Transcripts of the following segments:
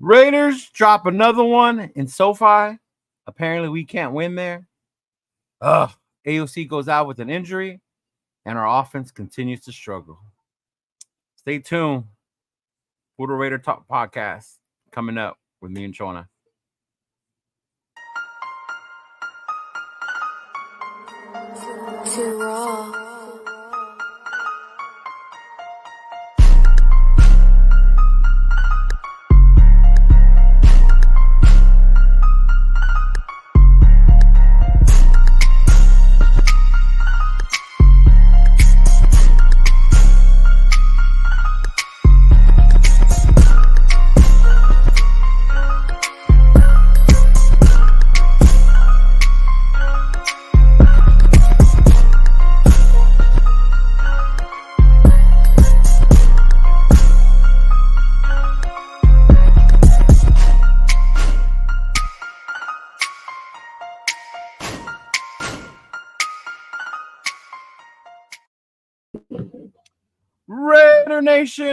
Raiders drop another one in SoFi. Apparently, we can't win there. AOC goes out with an injury, and our offense continues to struggle. Stay tuned. Puro Raider Talk podcast coming up with me and Chona. Too raw.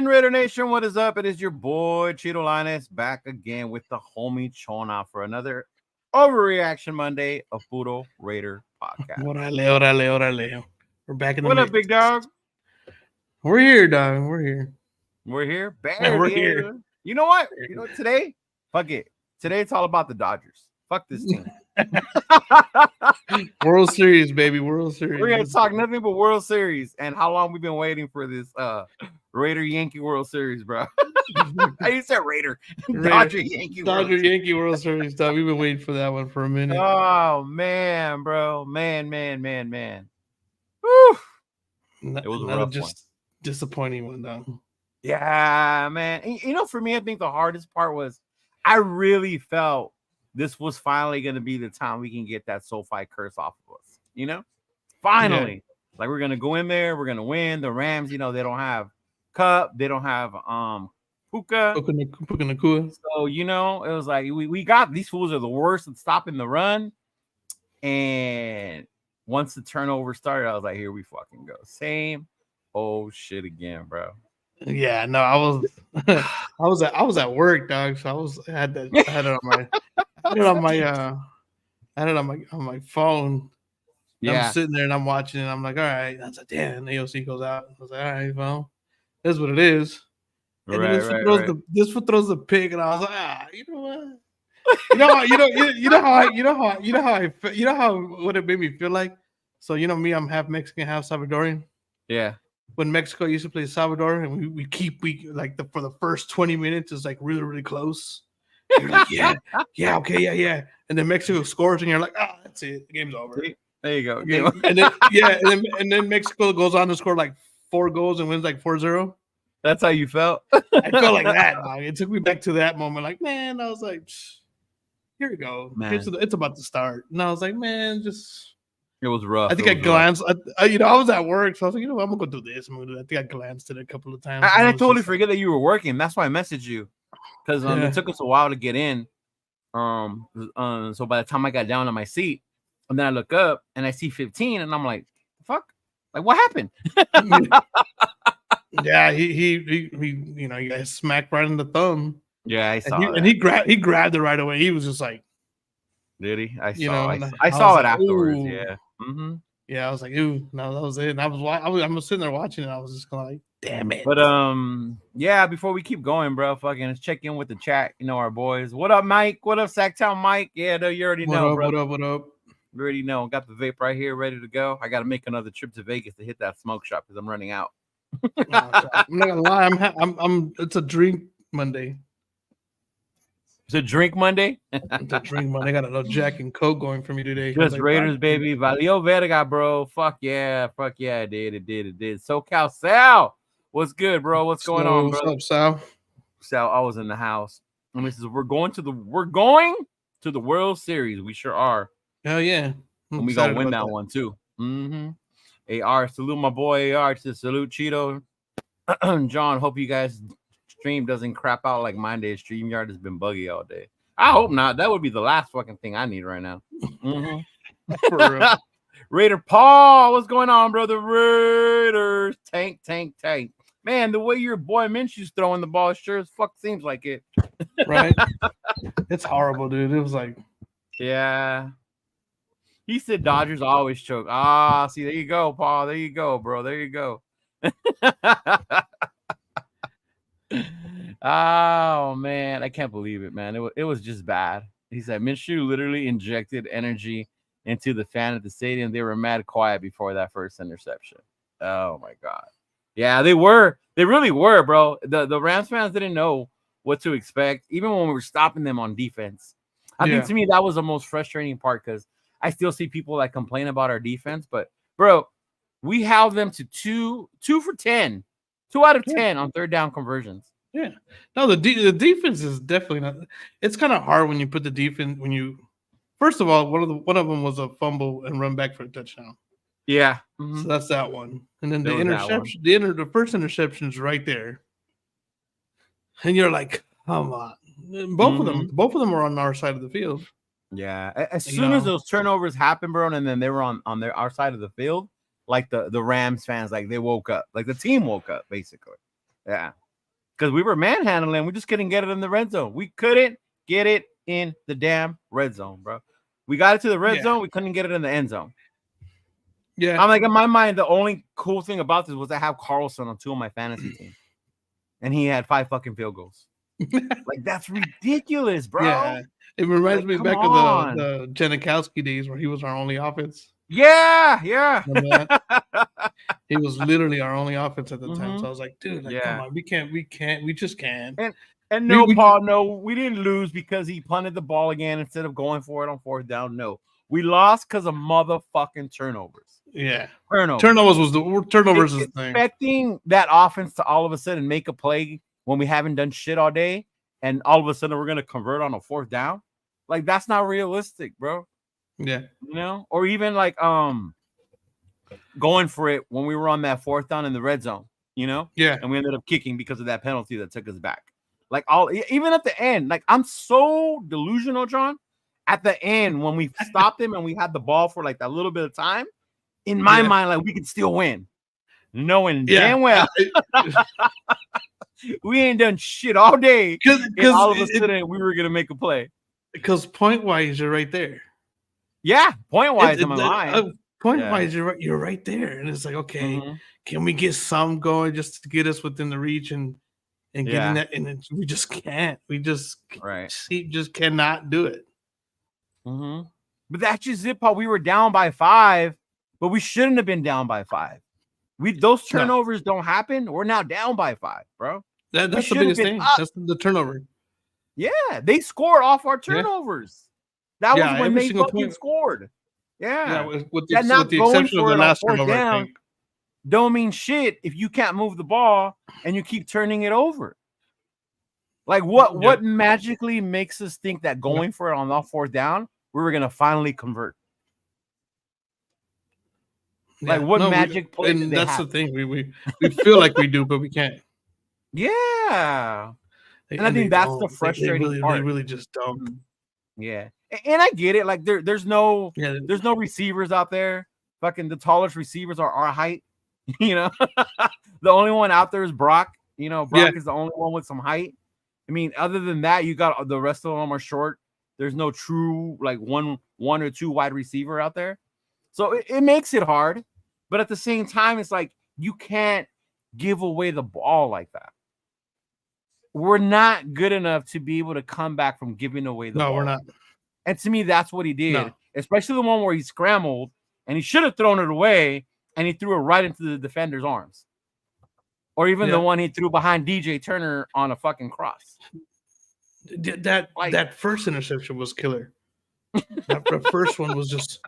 Raider Nation, what is up? It is your boy Cheeto Linus back again with the homie Chona for another Overreaction Monday of Puro Raider podcast. Orale. We're back in the What mix. up, big dog? We're here, dog. We're here. We're here. We're here. You know what? Today? Fuck it. Today it's all about the Dodgers. Fuck this team. World Series, baby. World Series. We're gonna talk nothing but World Series and how long we've been waiting for this Raider Yankee World Series, bro. I said Raider. Dodger Yankee World Series, dog. We've been waiting for that one for a minute. Oh man, bro. Man. Whew. It was a rough one. Disappointing one, dog. Yeah, man. And, for me, I think the hardest part was I really felt this was finally going to be the time we can get that SoFi curse off of us. Finally. Yeah. Like, we're going to go in there. We're going to win. The Rams, they don't have Cup. They don't have Puka. So, it was like we got these fools are the worst at stopping the run. And once the turnover started, I was like, here we fucking go. Same old shit again, bro. Yeah, no, I was at work, dog. So I had it on my phone. Yeah. I'm sitting there and I'm watching it. I'm like, all right. I was like, damn, AOC goes out. I was like, all right, well, that's what it is. And then this foot throws the pick, and I was like, you know what? You know how what it made me feel like. So me, I'm half Mexican, half Salvadorian. Yeah. When Mexico used to play Salvador, and we for the first 20 minutes is like really, really close. You're like, yeah. And then Mexico scores, and you're like, that's it. The game's over. There you go. And then Mexico goes on to score like 4 goals and wins like 4-0. That's how you felt? I felt like that, dog. It took me back to that moment. Like, man, I was like, here we go. It's about to start. And I was like, man, it was rough. I think I glanced. I was at work, so I was like, I'm gonna go do this. I think I glanced at it a couple of times. I totally forget that you were working. That's why I messaged you, because it took us a while to get in. So by the time I got down on my seat, and then I look up and I see 15, and I'm like, fuck, like what happened? Yeah, he got smacked right in the thumb. Yeah, I saw and he grabbed it right away. He was just like, did he? I saw it afterwards. Ooh. Yeah. Mm-hmm. Yeah, I was like, ooh, no, that was it. And I was sitting there watching it. I was just kind of like, damn it. But yeah, before we keep going, bro, fucking let's check in with the chat. Our boys. What up, Mike? What up, Sacktown Mike? Yeah, no, you already know, bro. What up? You already know. Got the vape right here, ready to go. I got to make another trip to Vegas to hit that smoke shop because I'm running out. I'm not gonna lie. I'm. It's a drink Monday. It's a drink Monday. It's a drink Monday. I got a little Jack and Coke going for me today. Just Raiders, baby. Valio Verga, bro. Fuck yeah. It did. SoCal Sal. What's good, bro? What's going on, bro? What's up, Sal, I was in the house. And this is we're going to the World Series. We sure are. Hell yeah. And we gonna win that one too. Mm-hmm. AR, salute my boy AR. To salute Cheeto. John, hope you guys stream doesn't crap out like mine did. StreamYard has been buggy all day. I hope not. That would be the last fucking thing I need right now. For real. Raider Paul, what's going on, brother? Raiders tank. man, the way your boy Minshew's throwing the ball sure as fuck seems like it. Right? It's horrible, dude. It was like, yeah. He said Dodgers always choke. Ah, see, there you go, Paul. There you go, bro. There you go. Oh man, I can't believe it, man. It was just bad. He said Minshew literally injected energy into the fan at the stadium. They were mad quiet before that first interception. Oh my god. Yeah, they were. They really were, bro. The Rams fans didn't know what to expect, even when we were stopping them on defense. I think to me that was the most frustrating part because I still see people that complain about our defense, but bro, we held them to two for 10, 2 out of 10 on third down conversions. Yeah, no, the defense is definitely not. It's kind of hard when you put the defense when you. First of all, one of them was a fumble and run back for a touchdown. Yeah, so that's that one, and then There the was that interception. The first interception is right there, and you're like, come on. Both of them were on our side of the field. Yeah, as soon as those turnovers happened, bro, and then they were on our side of the field, like the Rams fans, like they woke up, like the team woke up, basically. Yeah, because we were manhandling, we just couldn't get it in the red zone. We couldn't get it in the damn red zone, bro. We got it to the red zone, we couldn't get it in the end zone. Yeah, I'm like, in my mind, the only cool thing about this was I have Carlson on 2 of my fantasy teams, and he had 5 fucking field goals. Like that's ridiculous, bro. Yeah, it reminds me back of the Janikowski days where he was our only offense. Yeah. He was literally our only offense at the time. So I was like, dude, like, come on, we just can't. And no, Paul, no, we didn't lose because he punted the ball again instead of going for it on 4th down. No, we lost because of motherfucking turnovers. Yeah, turnovers was the thing. Expecting that offense to all of a sudden make a play when we haven't done shit all day, and all of a sudden we're gonna convert on a 4th down, like that's not realistic, bro. Yeah, or even like going for it when we were on that 4th down in the red zone, yeah, and we ended up kicking because of that penalty that took us back. Like even at the end, like I'm so delusional, John. At the end, when we stopped him and we had the ball for like that little bit of time, in my mind, like we could still win, knowing damn well we ain't done shit all day. Because all of a sudden we were gonna make a play. Because point wise, you're right there. Yeah, point wise, I'm alive. Point wise, you're right there, and it's like, okay, can we get some going just to get us within the reach and getting that? And we just can't. We just just cannot do it. But that's just it, Paul. We were down by 5, but we shouldn't have been down by 5. Those turnovers don't happen. We're now down by 5, bro. That's the biggest thing. That's the turnover. Yeah, they scored off our turnovers. That was when they fucking scored. Yeah, with the exception of the last turnover, I think. Don't mean shit if you can't move the ball and you keep turning it over. Like what magically makes us think that going for it on the 4th down, we were gonna finally convert? Like what magic play? And that's the thing. We feel like we do, but we can't. Yeah. And I think that's the frustrating part. They really just don't. Yeah. And I get it. Like there's no receivers out there. Fucking the tallest receivers are our height. The only one out there is Brock. Brock is the only one with some height. I mean, other than that, you got the rest of them are short. There's no true like one or two wide receiver out there. So it makes it hard. But at the same time, it's like you can't give away the ball like that. We're not good enough to be able to come back from giving away the ball. No, we're not. And to me, that's what he did, especially the one where he scrambled and he should have thrown it away and he threw it right into the defender's arms. Or even the one he threw behind DJ Turner on a fucking cross. That first interception was killer. The first one was just...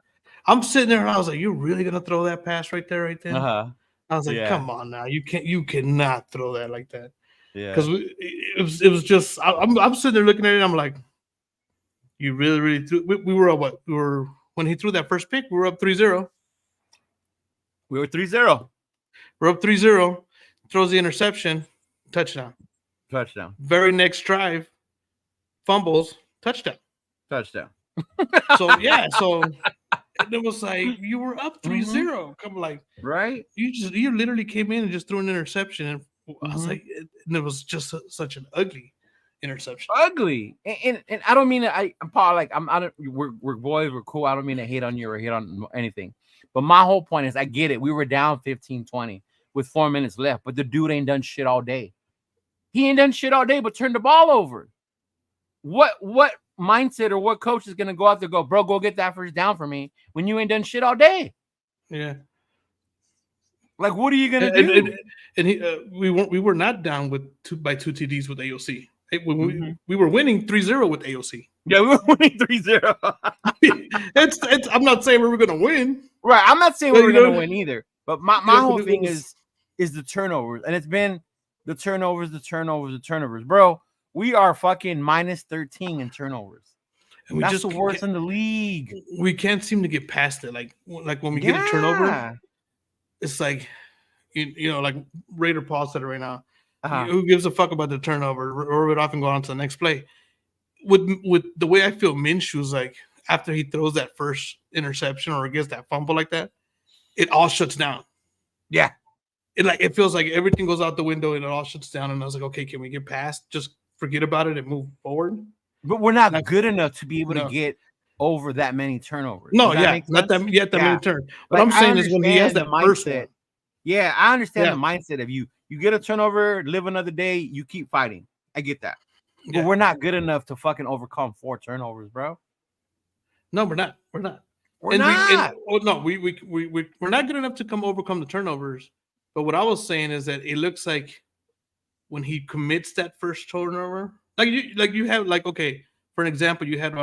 I'm sitting there and I was like, "You're really gonna throw that pass right there, right then?" I was like, "Come on now, you cannot throw that like that." Yeah, because it was just I'm sitting there looking at it. And I'm like, "You really threw." We were up what? We were when he threw that first pick. We were up 3-0. We were 3-0. We're up 3-0. Throws the interception, touchdown. Very next drive, fumbles, touchdown. So. And it was like you were up 3-0. I'm like, right? You literally came in and just threw an interception, and I was like, and it was just such an ugly interception. Ugly, and I don't mean that. I'm Paul. Like I don't. We're boys. We're cool. I don't mean to hate on you or hate on anything. But my whole point is, I get it. We were down 15-20 with 4 minutes left, but the dude ain't done shit all day. He ain't done shit all day, but turned the ball over. What mindset or what coach is gonna go out there and go, bro, go get that first down for me when you ain't done shit all day? Yeah. Like, what are you gonna do? And we were not down with two TDs with AOC. We were winning 3-0 with AOC. Yeah, we were winning 3-0. it's I'm not saying we were gonna win. Right. I'm not saying we were gonna win either. But my whole thing is the turnovers. And it's been the turnovers. Bro, we are fucking minus 13 in turnovers. And that's the worst in the league. We can't seem to get past it. Like when we get a turnover, it's like you know, like Raider Paul said it right now. Who gives a fuck about the turnover? Or would often go on to the next play. With the way I feel Minshew's like after he throws that first interception or gets that fumble like that, it all shuts down. Yeah. It feels like everything goes out the window and it all shuts down. And I was like, okay, can we get past? Just forget about it and move forward. But we're not good enough to be able to get over that many turnovers. No, not that many turnovers. What I'm saying is when he has that first one. Yeah, I understand the mindset of you get a turnover, live another day, you keep fighting. I get that. But we're not good enough to fucking overcome 4 turnovers, bro. No, we're not. We're not. We're not. We're not good enough to overcome the turnovers. But what I was saying is that it looks like when he commits that first turnover, you have okay, for an example, you had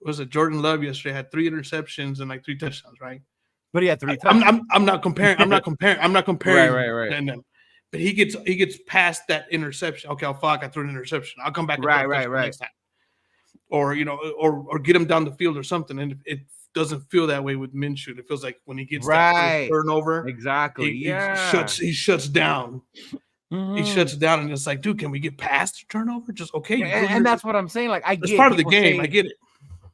was it Jordan Love yesterday had 3 interceptions and 3 touchdowns, right? But he had 3 touchdowns. I'm not comparing. Right. And then, but he gets past that interception. Okay, I threw an interception. I'll come back. Right. Next time. Or or get him down the field or something. And it doesn't feel that way with Minshew. It feels like when he gets that first turnover, exactly. He shuts down. He shuts down, and it's like, dude, can we get past the turnover? Just okay. And that's what I'm saying. Like, I get it's part of the game. I get it.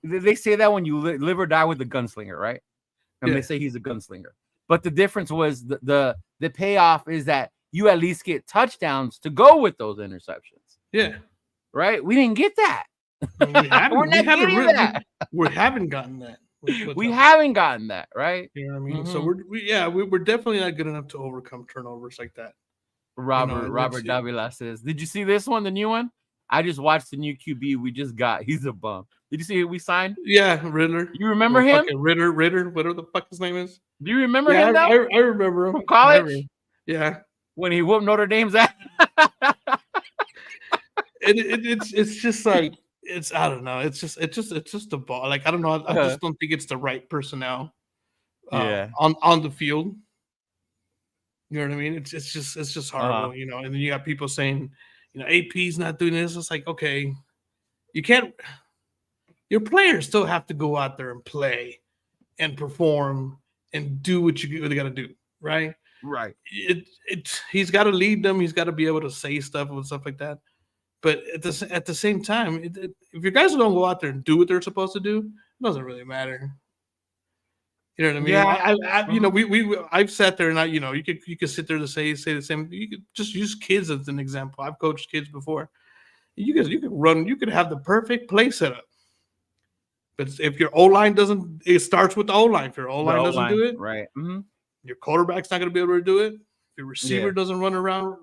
They say that when you live or die with the gunslinger, right? And they say he's a gunslinger. But the difference was the payoff is that you at least get touchdowns to go with those interceptions. Yeah. Right? We didn't get that. We haven't gotten that. We haven't gotten that, right? You know what I mean? So we're definitely not good enough to overcome turnovers like that. Robert Davila says, did you see this one, the new one? I just watched the new QB we just got. He's a bum. Did you see who we signed? Yeah, Riddler. You remember him? Ritter, whatever the fuck his name is. Do you remember him? I remember him from college. Yeah, when he whooped Notre Dame's ass. It's just like I don't know. It's just a ball. Like I don't know. I just don't think it's the right personnel. On the field. You know what I mean? It's just horrible. You know, and then you got people saying, AP's not doing this. It's like, okay, you can't. Your players still have to go out there and play, and perform, and do what they got to do, right? Right. He's got to lead them. He's got to be able to say stuff and stuff like that. But at the same time, if your guys don't go out there and do what they're supposed to do, it doesn't really matter. You know what I mean? Yeah. I've sat there and you could sit there to say the same. You could just use kids as an example. I've coached kids before. You could run. You could have the perfect play set up. But if your O-line doesn't, it starts with the O-line. If your O-line doesn't do it, right? Your quarterback's not going to be able to do it. If your receiver doesn't run a route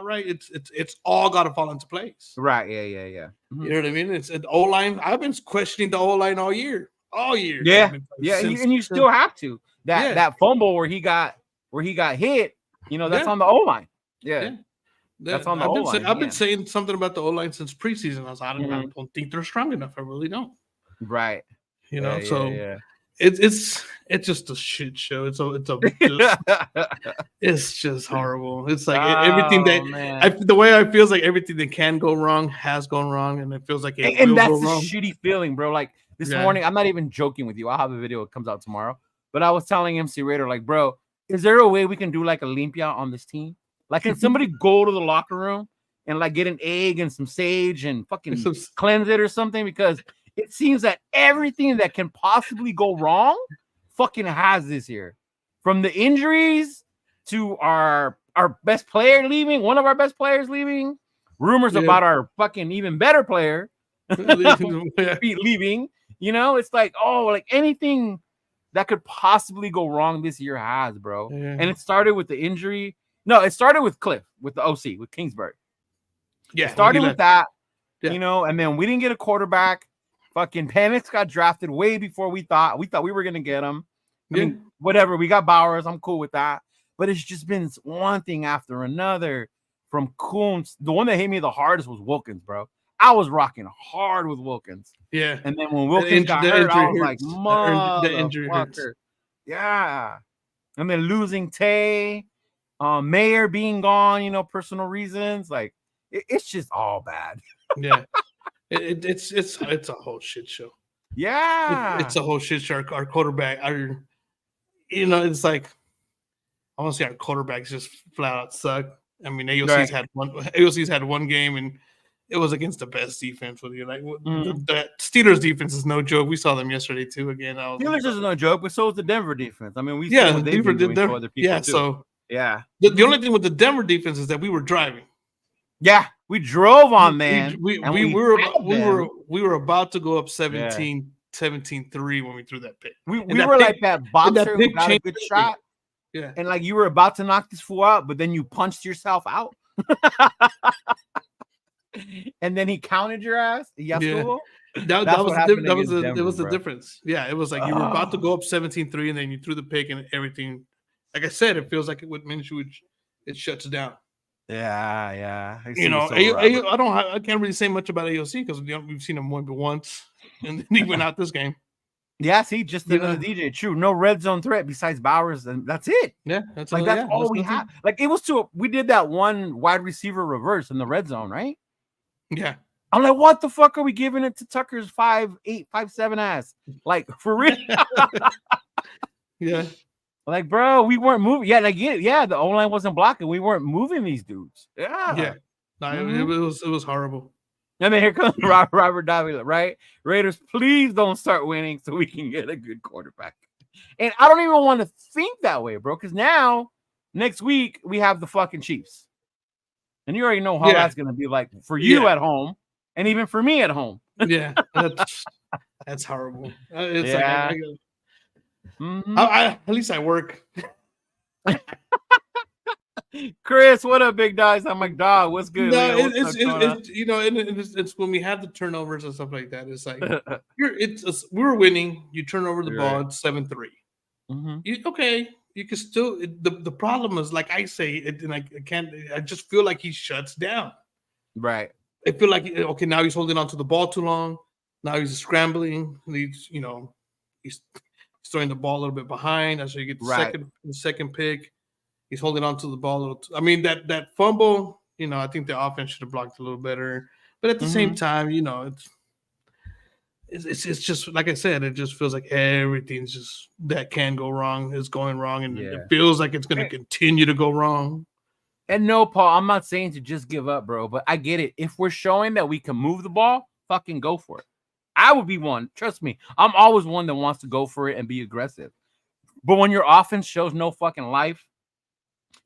right, it's all got to fall into place. Right? Yeah. You know what I mean? It's an O-line. I've been questioning the O-line all year. Yeah. And you still have to. That fumble where he got hit. That's on the O-line. Yeah. That's on the O-line. I've been saying something about the O-line since preseason. I was I don't think they're strong enough. I really don't. Right. It's just a shit show. It's just horrible. It's like everything the way I feels like everything that can go wrong has gone wrong, and it feels like it will that's go the wrong. Shitty feeling, bro. Like this morning, I'm not even joking with you. I'll have a video. It comes out tomorrow. But I was telling MC Raider, like, bro, is there a way we can do like a limpia on this team? Like, can somebody go to the locker room and like get an egg and some sage and fucking cleanse it or something? Because it seems that everything that can possibly go wrong fucking has this year. From the injuries to our our best player leaving, one of our best players leaving, rumors about our fucking even better player leaving. You know, it's like, oh, like anything that could possibly go wrong this year has, bro. Yeah. And it started with the injury. No, it started with Cliff, with the OC, with Kingsbury. Yeah, it started with that, you know, and then we didn't get a quarterback. Fucking Penix got drafted way before we thought. We thought we were gonna get him. I mean, whatever. We got Bowers. I'm cool with that. But it's just been one thing after another from Coons. The one that hit me the hardest was Wilkins, bro. I was rocking hard with Wilkins. Yeah. And then when Wilkins got hurt, I was like, motherfucker. Yeah. And then losing Tay, Mayer being gone, you know, personal reasons. Like, it's just all bad. Yeah. It's a whole shit show. Yeah. It's a whole shit show. Our quarterback, you know, it's like, I want to say our quarterbacks just flat out suck. I mean, AOC's had one game, and it was against the best defense with you. Like the Steelers defense is no joke. We saw them yesterday too. Again, Steelers is no joke, but so is the Denver defense. I mean, we see what they've been doing to other people too. So yeah. The only thing with the Denver defense is that we were driving. Yeah, we drove on man. We were about to go up 17-3 when we threw that pick. We were like that boxer who got a good shot. Yeah. And like you were about to knock this fool out, but then you punched yourself out. And then he counted your ass. Yes, fool. That was the difference. Yeah, it was like you were about to go up 17-3, and then you threw the pick and everything. Like I said, it feels like with Minshew, it shuts down. Yeah. You know, I can't really say much about AOC because we've seen him win once, and then he went out this game. Yeah, see, just another DJ. True, no red zone threat besides Bowers, and that's it. Yeah, that's all we have. Like it was we did that one wide receiver reverse in the red zone, right? Yeah. I'm like, what the fuck are we giving it to Tucker's 5'8", 5'7" ass? Like for real? Yeah. Like, bro, we weren't moving. Yeah, like the O-line wasn't blocking. We weren't moving these dudes. Yeah. No, it was horrible. And then here comes Robert Davila, right? Raiders, please don't start winning so we can get a good quarterback. And I don't even want to think that way, bro, because now, next week, we have the fucking Chiefs. And you already know how that's going to be like for you at home and even for me at home. Yeah, that's horrible. It's at least I work. Chris, what up, big dogs? I'm like, dog, what's good? No, it's you know, it's when we have the turnovers and stuff like that. It's like we were winning. You turn over the ball, it's 7-3. Okay, you can still. The problem is, like I say, and I can't. I just feel like he shuts down. Right. I feel like now he's holding on to the ball too long. Now he's scrambling. He's throwing the ball a little bit behind. That's so you get the second pick. He's holding on to the ball a little. I mean, that fumble, I think the offense should have blocked a little better. But at the same time, it's just like I said, it just feels like everything's just that can go wrong is going wrong, and it feels like it's going to continue to go wrong. And no, Paul, I'm not saying to just give up, bro, but I get it. If we're showing that we can move the ball, fucking go for it. I would be one. Trust me, I'm always one that wants to go for it and be aggressive. But when your offense shows no fucking life,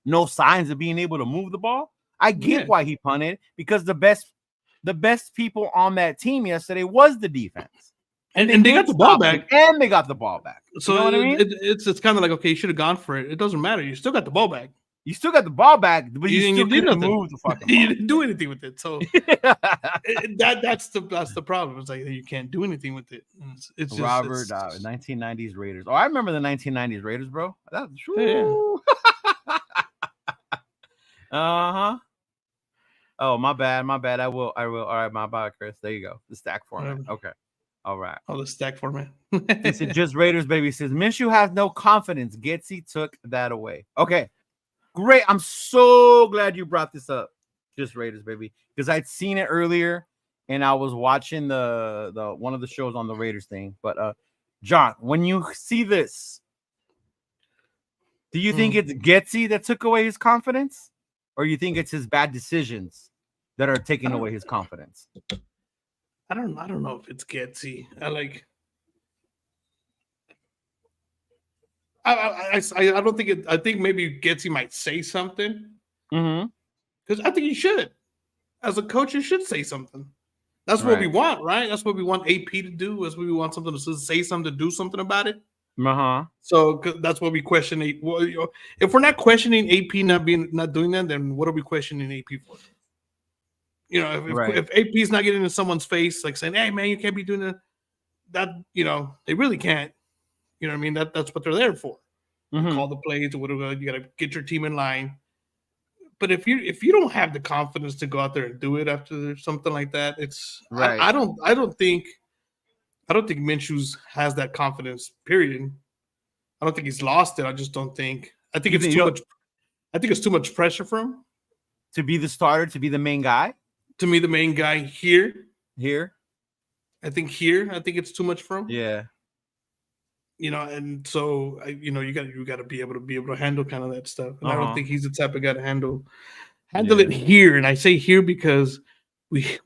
no signs of being able to move the ball, I get why he punted, because the best people on that team yesterday was the defense. And they got the ball back. And they got the ball back. So you know what I mean? It's kind of like, okay, you should have gone for it. It doesn't matter. You still got the ball back. You still got the ball back, but you still didn't move the fucking ball. You didn't do anything with it. So that's the problem. It's like you can't do anything with it. It's just, Robert, 1990s Raiders. Oh, I remember the 1990s Raiders, bro. That's true. Uh-huh. Oh, my bad. I will. All right, my bad, Chris. There you go. The stack format. Okay. All right. Oh, the stack format. It's just Raiders, baby. It says Minshew has no confidence. Getsy took that away. Okay. Great. I'm so glad you brought this up. Just Raiders, baby. Because I'd seen it earlier and I was watching the one of the shows on the Raiders thing. But John, when you see this, do you think it's Getsy that took away his confidence? Or you think it's his bad decisions that are taking away his confidence? I don't know if it's Getsy. I don't think it. I think maybe Getsy might say something, Because I think you should. As a coach, you should say something. That's what we want, right? That's what we want AP to do. That's what we want something to say something, to do something about it. So that's what we question. If we're not questioning AP not doing that, then what are we questioning AP for? If AP is not getting in someone's face, like saying, "Hey, man, you can't be doing that," they really can't. You know what I mean? That's what they're there for. Call the plays or whatever. You got to get your team in line. But if you don't have the confidence to go out there and do it after something like that, it's right. I don't think Minshew has that confidence. Period. I don't think he's lost it. I just don't think. I think it's too much. I think it's too much pressure for him to be the starter, to be the main guy. To me, the main guy here. I think it's too much for him. Yeah. And so you got to be able to handle kind of that stuff. And I don't think he's the type of guy to handle it here. And I say here because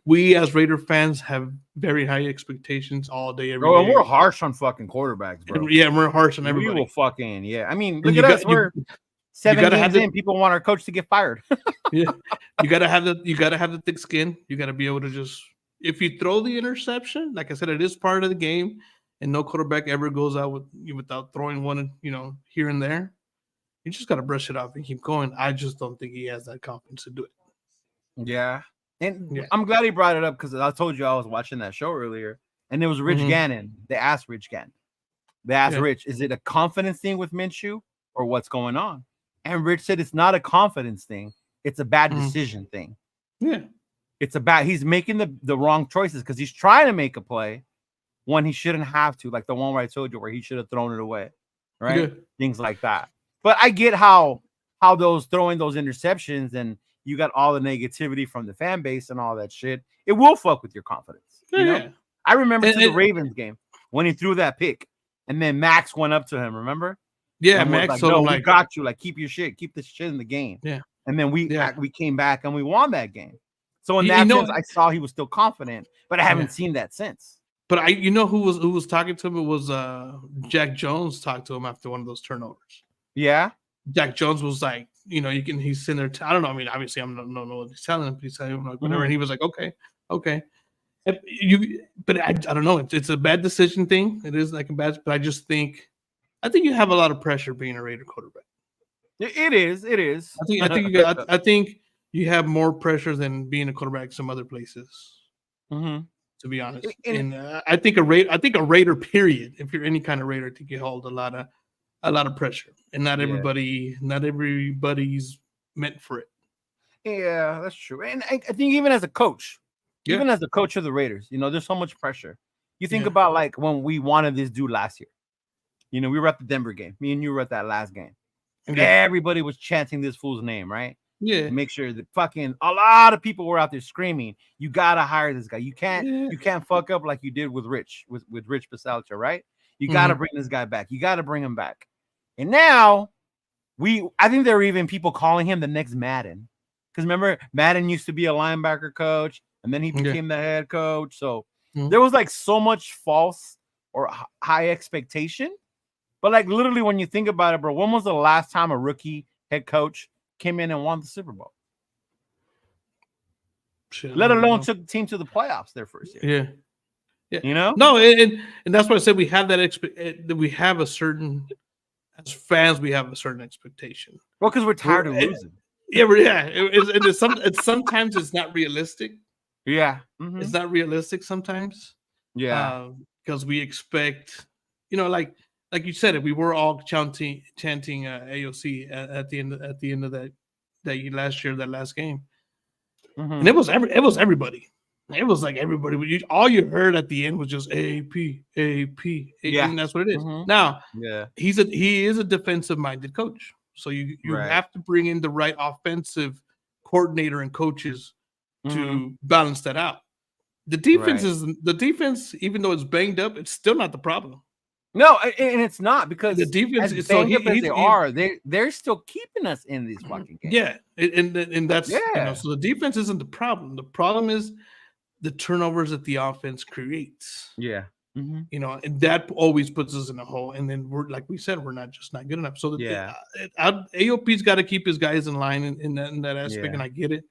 we as Raider fans have very high expectations all day, every day. And we're harsh on fucking quarterbacks, bro. And we're harsh on everybody. We will fucking I mean, look at us. We're 7 games in. People want our coach to get fired. Yeah, you gotta have the thick skin. You gotta be able to just, if you throw the interception, like I said, it is part of the game. And no quarterback ever goes out without throwing one, here and there. You just got to brush it off and keep going. I just don't think he has that confidence to do it. Yeah. And I'm glad he brought it up because I told you I was watching that show earlier. And it was Rich Gannon. They asked Rich Gannon. They asked Rich, is it a confidence thing with Minshew or what's going on? And Rich said it's not a confidence thing. It's a bad decision thing. Yeah. He's making the wrong choices because he's trying to make a play when he shouldn't have to, like the one where I told you where he should have thrown it away, right? Yeah. Things like that. But I get how those throwing those interceptions and you got all the negativity from the fan base and all that shit, it will fuck with your confidence. Yeah. I remember the Ravens game when he threw that pick and then Max went up to him, remember? Yeah, Max like, no, we got you. Like, keep your shit. Keep the shit in the game. Yeah. And then we came back and we won that game. So in that sense, I saw he was still confident, but I haven't seen that since. But who was talking to him? It was Jack Jones talked to him after one of those turnovers. Yeah. Jack Jones was like, he's sitting there. I don't know. I mean, obviously, I don't know what he's telling him. But he's telling him like whatever. And he was like, okay. But I don't know. It's a bad decision thing. It is like a bad. But I think you have a lot of pressure being a Raider quarterback. It is. I think you have more pressure than being a quarterback some other places. To be honest, and I think a Raider period. If you're any kind of Raider, I think you hold a lot of pressure, and not everybody's meant for it. Yeah, that's true. And I think even as a coach, of the Raiders, there's so much pressure. You think about like when we wanted this dude last year. We were at the Denver game. Me and you were at that last game. And everybody was chanting this fool's name, right? Yeah. Make sure that a lot of people were out there screaming, you gotta hire this guy. You can't fuck up like you did with Rich Bisaccia, right? You gotta bring this guy back. You gotta bring him back. And now I think there were even people calling him the next Madden. Because remember, Madden used to be a linebacker coach, and then he became the head coach. So there was like so much false or high expectation. But like literally when you think about it, bro, when was the last time a rookie head coach came in and won the Super Bowl? Let alone took the team to the playoffs their first year. Yeah. No, and that's why I said we have we have a certain, as fans, we have a certain expectation. Well, because we're tired of losing. Sometimes it's not realistic. Yeah. It's not realistic sometimes. Yeah. Because we expect, like you said, if we were all chanting AOC at the end of that last year, that last game, and it was everybody. It was like everybody. All you heard at the end was just AP. And that's what it is. Now, he is a defensive minded coach, so you have to bring in the right offensive coordinator and coaches to balance that out. The defense, even though it's banged up, it's still not the problem. No, and it's not, because the defense as banged up as they're still keeping us in these fucking games. Yeah, and that's so the defense isn't the problem. The problem is the turnovers that the offense creates. Yeah. Mm-hmm. You know, and that always puts us in a hole. And then we're like we said, we're not good enough. So AOP's got to keep his guys in line in that aspect, and I get it.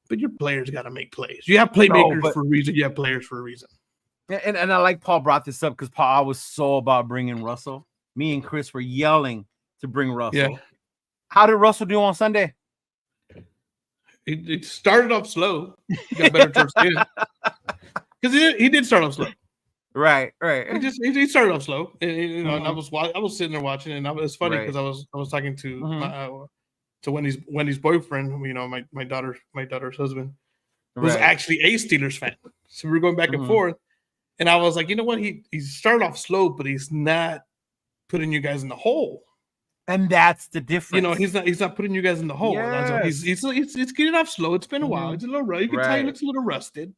But your players got to make plays. You have playmakers for a reason. You have players for a reason. And I like Paul brought this up because Paul, I was so about bringing Russell. Me and Chris were yelling to bring Russell. Yeah. How did Russell do on Sunday? It started off slow. He got better towards the end. Because he did start off slow. Right. He started off slow, and, you know. And I was sitting there watching, and it was funny because I was talking to to Wendy's boyfriend. You know, my daughter's husband was actually a Steelers fan, so we were going back and forth. And I was like, you know what? He started off slow, but he's not putting you guys in the hole. And that's the difference. You know, he's not putting you guys in the hole. Yes. He's getting off slow. It's been a while. It's a little rough. You can tell he looks a little rusted.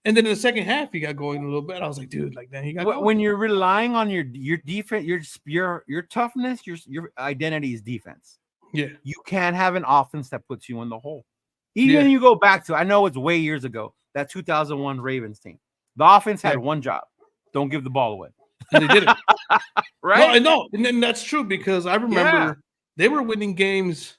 And then in the second half, he got going a little bit. I was like, dude, like that. He got going. When you're relying on your defense, your toughness, your identity is defense. Yeah, you can't have an offense that puts you in the hole. Even you go back to, I know it's way years ago, that 2001 Ravens team. The offense had one job: don't give the ball away. And they did it. Right? No, and then that's true because I remember they were winning games.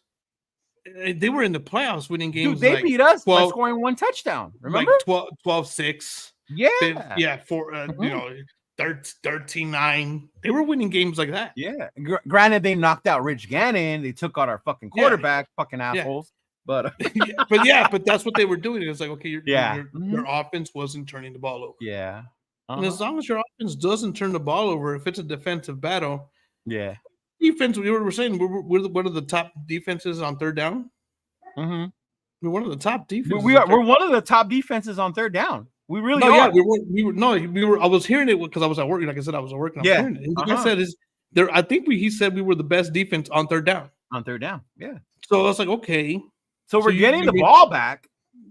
They were in the playoffs winning games. Dude, they beat us by scoring one touchdown. Remember? Like 12-6. Yeah. You know, 13-9. They were winning games like that. Yeah. Granted, they knocked out Rich Gannon. They took out our fucking quarterback, fucking assholes. But but that's what they were doing. It's like, okay, your offense wasn't turning the ball over. Yeah. And as long as your offense doesn't turn the ball over, if it's a defensive battle, defense. We were saying we're one of the top defenses on third down. Mm-hmm. We're one of the top defenses. We're one of the top defenses on third down. We really are. Yeah, we were. I was hearing it because I was at work. Like I said, I was at work. And I was hearing it. And I said is there. I think he said we were the best defense on third down. On third down, yeah. So I was like, okay. So we're getting the ball back,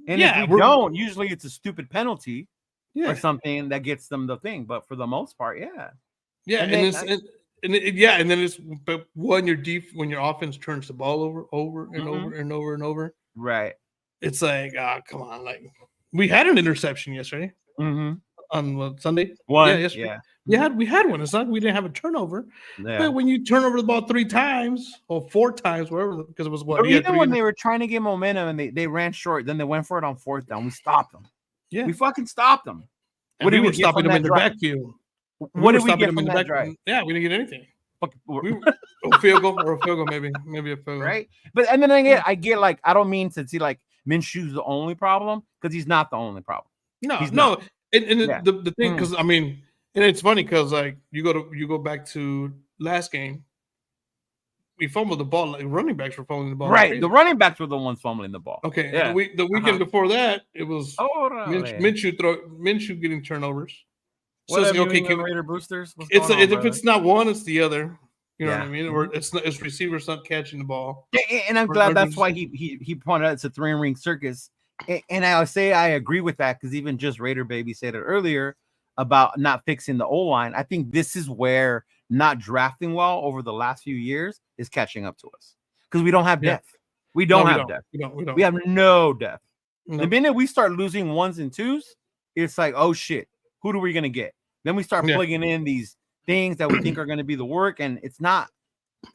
and if we don't, usually it's a stupid penalty or something that gets them the thing. But for the most part, yeah. And then it's but when your offense turns the ball over and over. Right. It's like, come on, like we had an interception yesterday on Sunday. Yesterday. Yeah. We had one. It's not we didn't have a turnover, but when you turn over the ball 3 times or 4 times, whatever, because it was what. Or even when they were trying to get momentum and they ran short, then they went for it on 4th down. We stopped them. Yeah, we fucking stopped them. What did we stopping them in the backfield? What did we get from that drive? Yeah, we didn't get anything. A field goal, maybe a field goal. Right. But and then I get like, I don't mean to see like Minshew's the only problem because he's not the only problem. No. And the thing, because I mean, and it's funny because like you go back to last game, we fumbled the ball. Like running backs were fumbling the ball. Right. The running backs were the ones fumbling the ball. Okay. Yeah. The weekend before that, it was Minshew getting turnovers. So it's like, okay, Raider boosters. If it's not one, it's the other. You know what I mean? Or it's receivers not catching the ball. Yeah, and I'm glad that's why he pointed out it's a 3-ring circus. And I say I agree with that because even just Raider Baby said it earlier about not fixing the O-line. I think this is where not drafting well over the last few years is catching up to us because we don't have depth. We don't have depth. We have no depth. No. The minute we start losing 1s and 2s, it's like, oh shit, who are we gonna get? Then we start plugging in these things that we think are going to be the work, and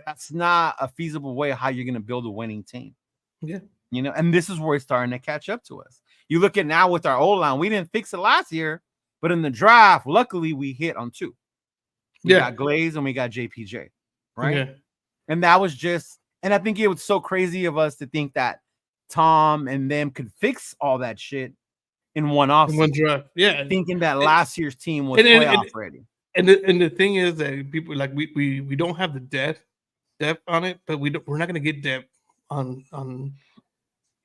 that's not a feasible way of how you're going to build a winning team. Yeah. You know, and this is where it's starting to catch up to us. You look at now with our O-line, we didn't fix it last year, but in the draft, luckily we hit on 2. We got Glaze and we got JPJ, right? Yeah. And that was and I think it was so crazy of us to think that Tom and them could fix all that shit in one draft. Yeah. Thinking that last year's team was playoff ready. And the thing is that people like we don't have the depth on it, but we're not going to get depth on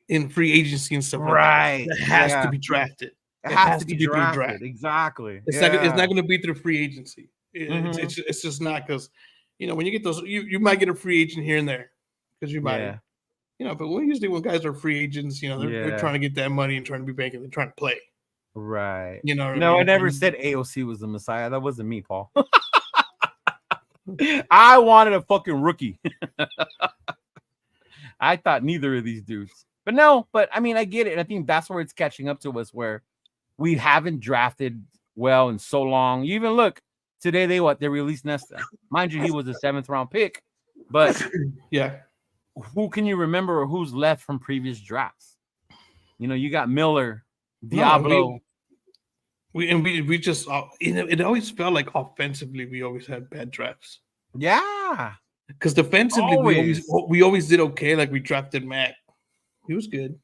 in free agency and stuff. Right, like that. It has to be drafted. It has to be drafted. Exactly. It's not going to be through free agency. It's just not because when you get those, you might get a free agent here and there because you might. But usually when guys are free agents, they're trying to get that money and trying to be banking. They're trying to play. Right. I never said AOC was the Messiah. That wasn't me, Paul. I wanted a fucking rookie. I thought neither of these dudes. But I mean, I get it. And I think that's where it's catching up to us where we haven't drafted well in so long. You even look today, they released Nesta. Mind you, he was a 7th round pick, but yeah, who can you remember or who's left from previous drafts? You know, you got Miller, No, Diablo. we just it always felt like offensively we always had bad drafts. Yeah, because defensively we always did okay. Like we drafted Mac, he was good.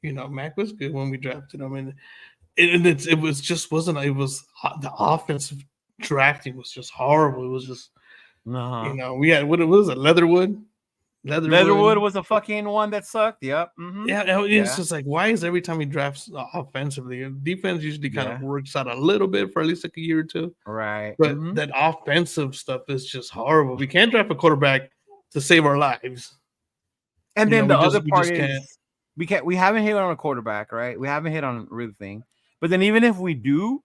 You know, Mac was good when we drafted him, and it was just wasn't. It was the offensive drafting was just horrible. It was just you know we had what it was a Leatherwood. Leatherwood was a fucking one that sucked. Yep. Mm-hmm. Yeah, it's just like why is every time he drafts offensively, defense usually kind of works out a little bit for at least like a year or two, right? But that offensive stuff is just horrible. We can't draft a quarterback to save our lives. And then the other part is we haven't hit on a quarterback, right? We haven't hit on real thing. But then even if we do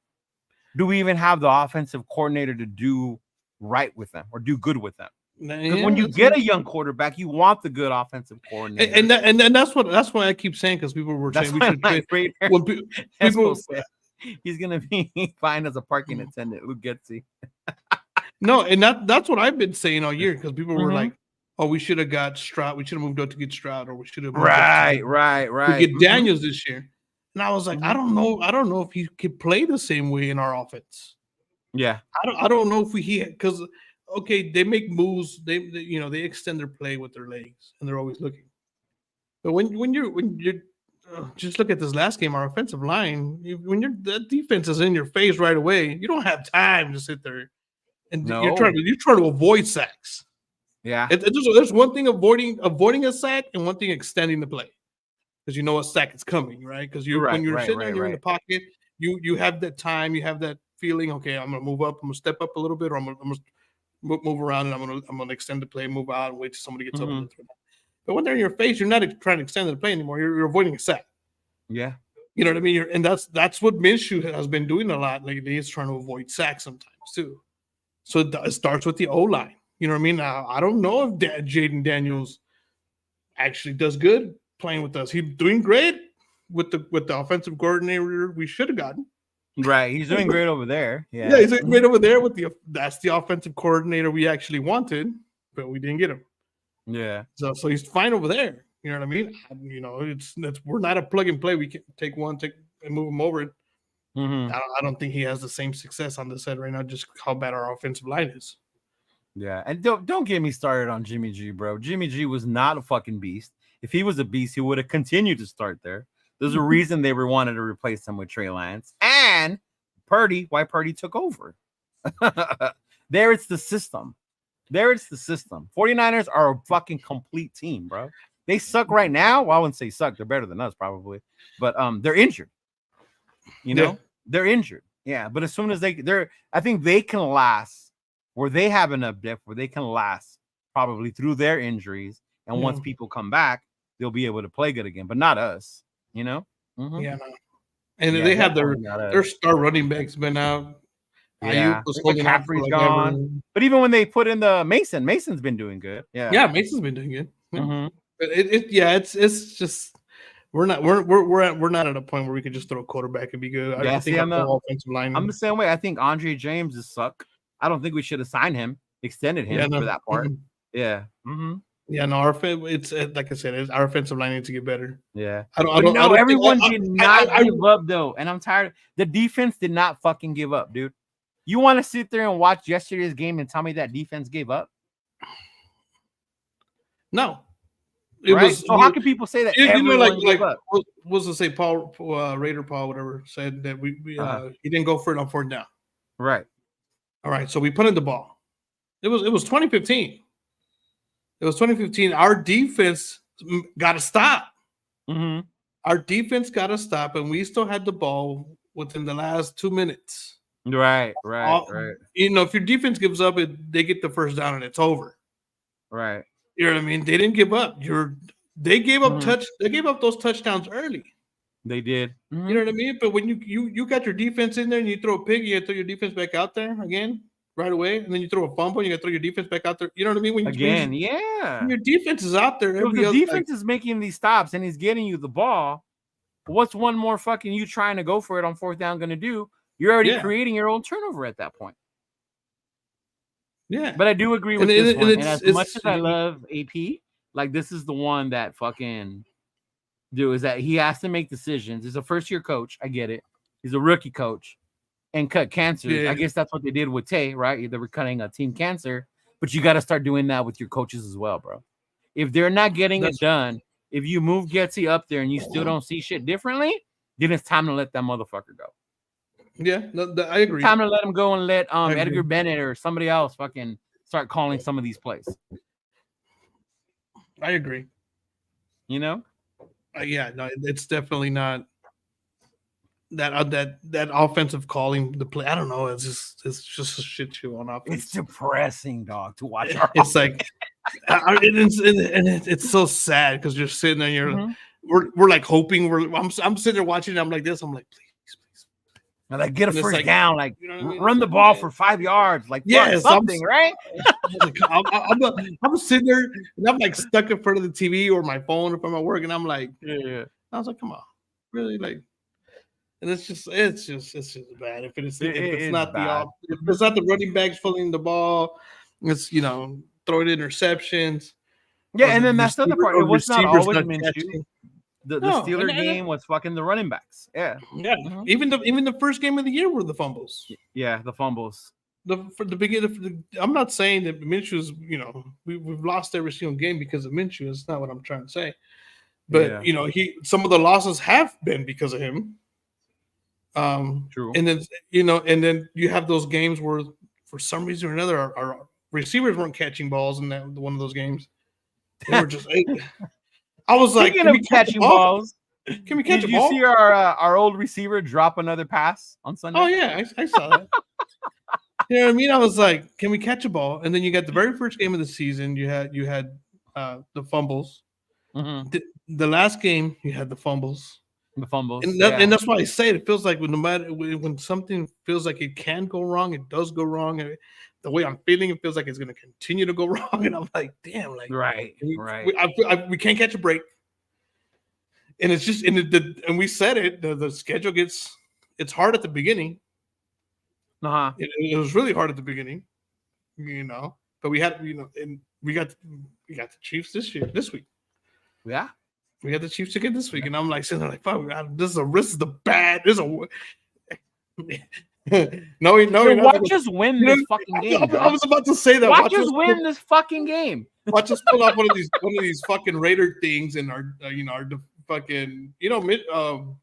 we even have the offensive coordinator to do right with them or do good with them? Because when you get a young quarterback, you want the good offensive coordinator, and that's why I keep saying because people were saying we should trade. When people said he's gonna be fine as a parking attendant. Who gets he? No, and that's what I've been saying all year because people were like, "Oh, we should have got Stroud. We should have moved up to get Stroud, or we should have right to get Daniels this year." And I was like, I don't know if he could play the same way in our offense. Yeah, I don't know if because. Okay, they make moves. They extend their play with their legs, and they're always looking. But when you're just look at this last game, our offensive line. When that defense is in your face right away, you don't have time to sit there, and you're trying to avoid sacks. Yeah, there's one thing avoiding a sack, and one thing extending the play, because you know a sack is coming, right? Because when you're sitting there, you're in the pocket. You have that time. You have that feeling. Okay, I'm gonna move up. I'm gonna step up a little bit, or I'm gonna move around, and I'm gonna extend the play, move out, and wait till somebody gets open. But when they're in your face, you're not trying to extend the play anymore. You're avoiding a sack. Yeah, you know what I mean. And that's what Minshew has been doing a lot lately. He's trying to avoid sacks sometimes too. So it starts with the O line. You know what I mean. Now I don't know if Jaden Daniels actually does good playing with us. He's doing great with the offensive coordinator we should have gotten. Right, he's doing great over there. Yeah, he's doing great over there that's the offensive coordinator we actually wanted, but we didn't get him. Yeah, so he's fine over there. You know what I mean? You know, we're not a plug and play. We can take and move him over. I don't think he has the same success on this side right now. Just how bad our offensive line is. Yeah, and don't get me started on Jimmy G, bro. Jimmy G was not a fucking beast. If he was a beast, he would have continued to start there. There's a reason they wanted to replace him with Trey Lance and Purdy. Why Purdy took over? There it's the system. 49ers are a fucking complete team, bro. They suck right now. Well, I wouldn't say suck. They're better than us probably, but they're injured. You know, they're injured. Yeah, but as soon as I think they can last where they have enough depth where they can last probably through their injuries, and once people come back, they'll be able to play good again. But not us. You know? Yeah, no. And they have their star running backs been out. Yeah, McCaffrey's gone. But even when they put in the Mason's been doing good. Yeah, Mason's been doing good. But it's just we're not at a point where we can just throw a quarterback and be good. I think our offensive line. I'm the same way. I think Andre James is suck. I don't think we should have signed him, extended him for that part. Yeah. Yeah, no, it's like I said, our offensive line needs to get better. Yeah, everyone did not give up though, and I'm tired. The defense did not fucking give up, dude. You want to sit there and watch yesterday's game and tell me that defense gave up? No, So how can people say that? Like was to say Paul Raider Paul whatever said that we he didn't go for it on 4th down. Right. All right, so we punted the ball. It was 2015. It was 2015. Our defense got to stop. Our defense got to stop, and we still had the ball within the last 2 minutes. Right. You know, if your defense gives up, they get the first down and it's over. Right. You know what I mean? They didn't give up. They gave up They gave up those touchdowns early. They did. You know what I mean? But when you got your defense in there and you throw a pick, you got to throw your defense back out there again right away, and then you throw a fumble, you got to throw your defense back out there. You know what I mean? When your defense is out there, the defense is making these stops and he's getting you the ball. What's one more fucking you trying to go for it on 4th down going to do? You're already creating your own turnover at that point. Yeah. But I do agree with this one. And as much as I love AP, like this is the one that fucking is that he has to make decisions. He's a first-year coach. I get it. He's a rookie coach and cut cancers. Yeah. I guess that's what they did with Tay, right? They were cutting a team cancer, but you got to start doing that with your coaches as well, bro. If they're not getting it done, if you move Getsy up there and you still don't see shit differently, then it's time to let that motherfucker go. Yeah, no, I agree. It's time to let him go and let Edgar Bennett or somebody else fucking start calling some of these plays. I agree. You know? Yeah, no, it's definitely not that offensive calling the play. I don't know. It's just a shit show on offense. It's depressing, dog, to watch. It's like, it's so sad because you're sitting there, and we're like hoping. I'm sitting there watching. I'm like this. I'm like, please. And like get a first down, like you know what I mean? Run the ball for 5 yards, like something, right? I'm sitting there and I'm like stuck in front of the TV or my phone if I'm at work, and I'm like, I was like, come on, really, like, and it's just bad. If it's not the running backs pulling the ball, it's throwing interceptions. Yeah, and then that's the other part. It was not always Minshew. The Steeler game was fucking the running backs. Yeah. Mm-hmm. Even the first game of the year were the fumbles. Yeah, the fumbles. For the beginning, I'm not saying that Minshew's, we've lost every single game because of Minshew. That's not what I'm trying to say. But some of the losses have been because of him. True. And then you have those games where for some reason or another our receivers weren't catching balls in one of those games. They were just I was like, can we catch balls? Can we catch a ball? Did you see our old receiver drop another pass on Sunday? Oh yeah, I saw that. You know what I mean? I was like, can we catch a ball? And then you got the very first game of the season. You had the fumbles. Mm-hmm. The last game you had the fumbles. And that's why I say it feels like when something feels like it can go wrong, it does go wrong. And the way I'm feeling, it feels like it's going to continue to go wrong. And I'm like, damn, like right. We can't catch a break. And it's just and we said it. The schedule it's hard at the beginning. It was really hard at the beginning, But we had and we got the Chiefs this week. Yeah. We had the Chiefs again this week, and I'm like sitting there like, fuck, this is the bad. This is watch us win this fucking game. I was about to say that. Watch us win this fucking game. Watch us pull off one of these fucking Raider things, and our fucking Mahomes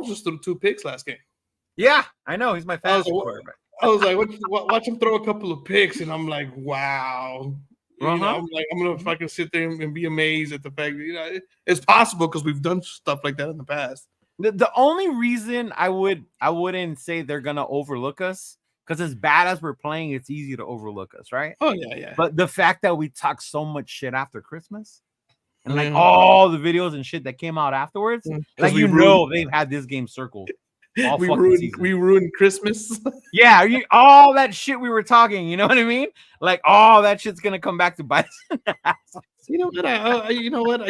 just threw 2 picks last game. Yeah, I know he's my fantasy quarterback. I was like, watch him throw a couple of picks, and I'm like, wow. I'm gonna fucking sit there and be amazed at the fact that it's possible because we've done stuff like that in the past. The only reason I wouldn't say they're gonna overlook us, because as bad as we're playing, it's easy to overlook us, right? Oh yeah. But the fact that we talk so much shit after Christmas, and like all the videos and shit that came out afterwards, like they've had this game circled. We ruined Christmas. Yeah, all that shit we were talking. You know what I mean? Like all that shit's gonna come back to bite us. You know what?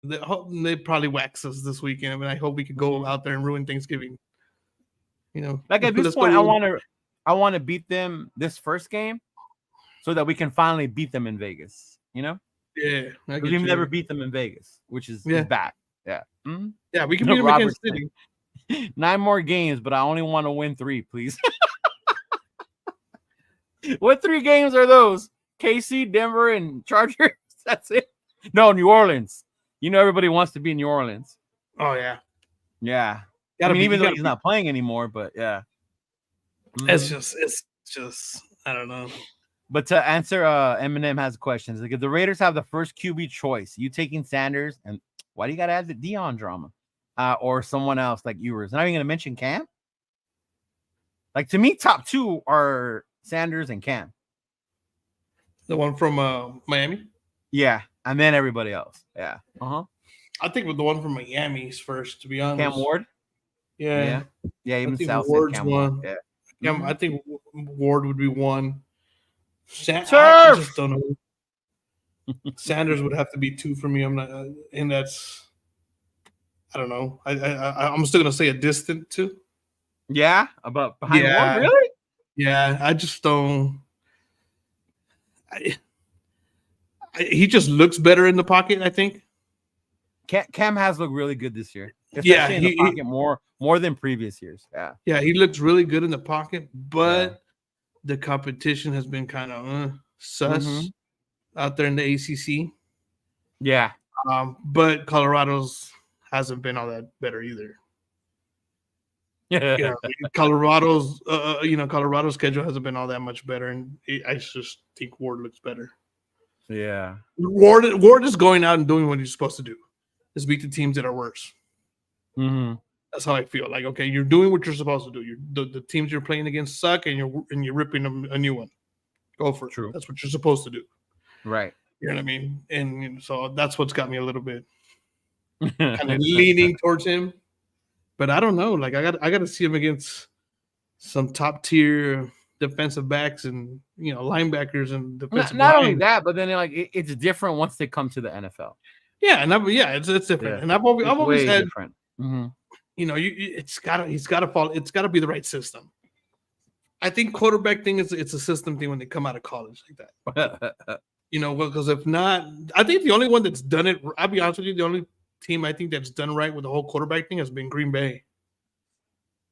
They probably wax us this weekend. I mean, I hope we could go out there and ruin Thanksgiving. Like at this point, I want to beat them this first game, so that we can finally beat them in Vegas. Yeah, we've never beat them in Vegas, which is bad. Yeah, mm-hmm. Yeah, we can beat them against City. 9 more games, but I only want to win 3, please. What 3 games are those? KC, Denver, and Chargers? That's it. No, New Orleans. Everybody wants to be in New Orleans. Oh yeah. Even though he's not playing anymore, but yeah. It's just I don't know. But to answer, Eminem has questions. Like, if the Raiders have the first QB choice, you taking Sanders, and why do you got to add the Dion drama? Or someone else like yours? Not even going to mention Cam. Like, to me, top 2 are Sanders and Cam. The one from Miami? Yeah, and then everybody else. Yeah. I think with the one from Miami is first, to be honest. Cam Ward? Yeah. Even South Ward's Cam one. Ward. Yeah. I think Ward would be one. I just don't know. Sanders would have to be 2 for me. I'm not, and that's, I don't know. I'm still gonna say a distant 2. Yeah, about behind Ward, Yeah, really? yeah. I just don't. He just looks better in the pocket, I think. Cam has looked really good this year, Yeah, especially in the pocket more than previous years. Yeah, yeah, he looks really good in the pocket, yeah. but the competition has been kind of sus Mm-hmm. out there in the ACC. Yeah. But Colorado's hasn't been all that better either. You know, Colorado's schedule hasn't been all that much better, and I just think Ward looks better. Yeah. Ward is going out and doing what he's supposed to do, is beat the teams that are worse. Mm-hmm. That's how I feel. Like, okay, you're doing what you're supposed to do. The teams you're playing against suck, and you're ripping them a new one. Go for it. True. That's what you're supposed to do. Right. You know what I mean? And so that's what's got me a little bit kind of leaning towards him. But I don't know. Like I got to see him against some top tier defensive backs and linebackers and defensive. Not only that, but then it's different once they come to the NFL. Yeah, it's different. Yeah. And I've always said different. Mm-hmm. He's got to fall. It's got to be the right system. I think quarterback thing it's a system thing when they come out of college like that. Because if not, I think the only one that's done it. I'll be honest with you, the only team I think that's done right with the whole quarterback thing has been Green Bay.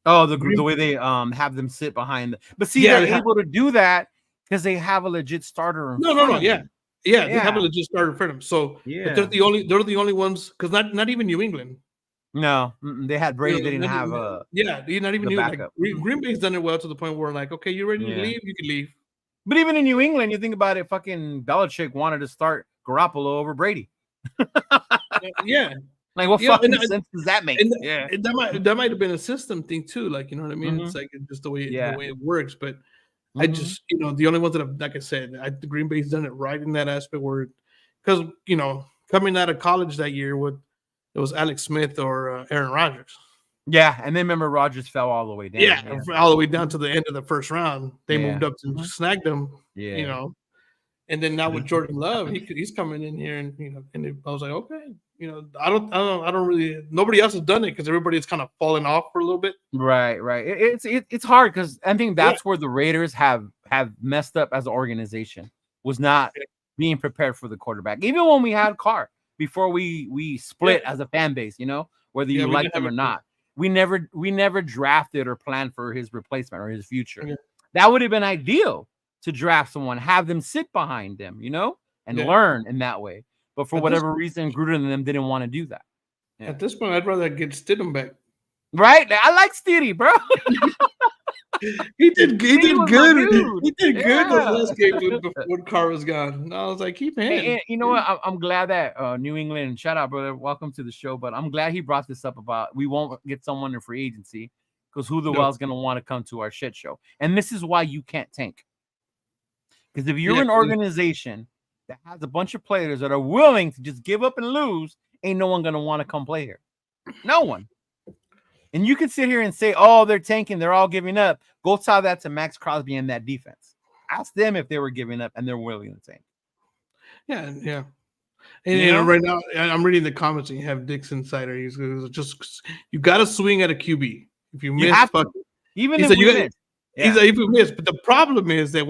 Oh, the way they have them sit behind. But see, they're able to do that because they have a legit starter. No, yeah, they have a legit starter for them. So, but they're the only ones because not even New England. No, they had Brady. They didn't have a not even New England. Like, Green Bay's done it well to the point where like, okay, you're ready to leave, you can leave. But even in New England, you think about it, fucking Belichick wanted to start Garoppolo over Brady. Yeah. Like, what fucking sense does that make? And that might have been a system thing too. Like, you know what I mean? Mm-hmm. It's like just the way it works. But I just, the only ones that have, like I said, the Green Bay's done it right in that aspect where, because coming out of college that year, it was Alex Smith or Aaron Rodgers. Yeah, and then remember Rodgers fell all the way down. Yeah, all the way down to the end of the first round. They moved up to snag them. Yeah, and then now with Jordan Love, he's coming in here, and and I was like, okay, I don't really. Nobody else has done it because everybody's kind of fallen off for a little bit. Right. It's hard because I think that's where the Raiders have messed up as an organization, was not being prepared for the quarterback. Even when we had Carr before we split as a fan base, whether you like him or not. We never drafted or planned for his replacement or his future. Yeah. That would have been ideal to draft someone, have them sit behind them, and learn in that way. But for whatever reason, Gruden and them didn't want to do that. Yeah. At this point, I'd rather get Stidham back. Right? I like Stiddy, bro. He did good. He did good the last game before Carr was gone. And I was like, keep him. And you know what? I'm glad that New England, shout out, brother. Welcome to the show. But I'm glad he brought this up about we won't get someone in free agency because who the hell's going to want to come to our shit show? And this is why you can't tank. Because if you're an organization that has a bunch of players that are willing to just give up and lose, ain't no one going to want to come play here. No one. And you can sit here and say, oh, they're tanking, they're all giving up. Go tell that to Max Crosby and that defense. Ask them if they were giving up and they're willing to tank. Yeah. And right now, I'm reading the comments and you have Dick's Insider. He's just, you got to swing at a QB. If you miss, even if you miss. He's like, if we miss. But the problem is that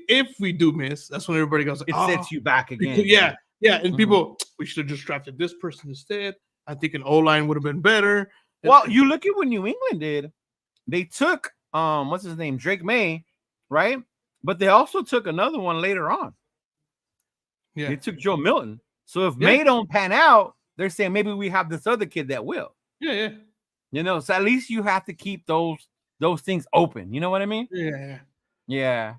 if we do miss, that's when everybody goes, it sets you back again. Yeah. And people, we should have just drafted this person instead. I think an O-line would have been better. Well, you look at what New England did. They took what's his name, Drake May, right? But they also took another one later on. Yeah, they took Joe Milton. So if May don't pan out, they're saying maybe we have this other kid that will. Yeah. So at least you have to keep those things open. You know what I mean? Yeah.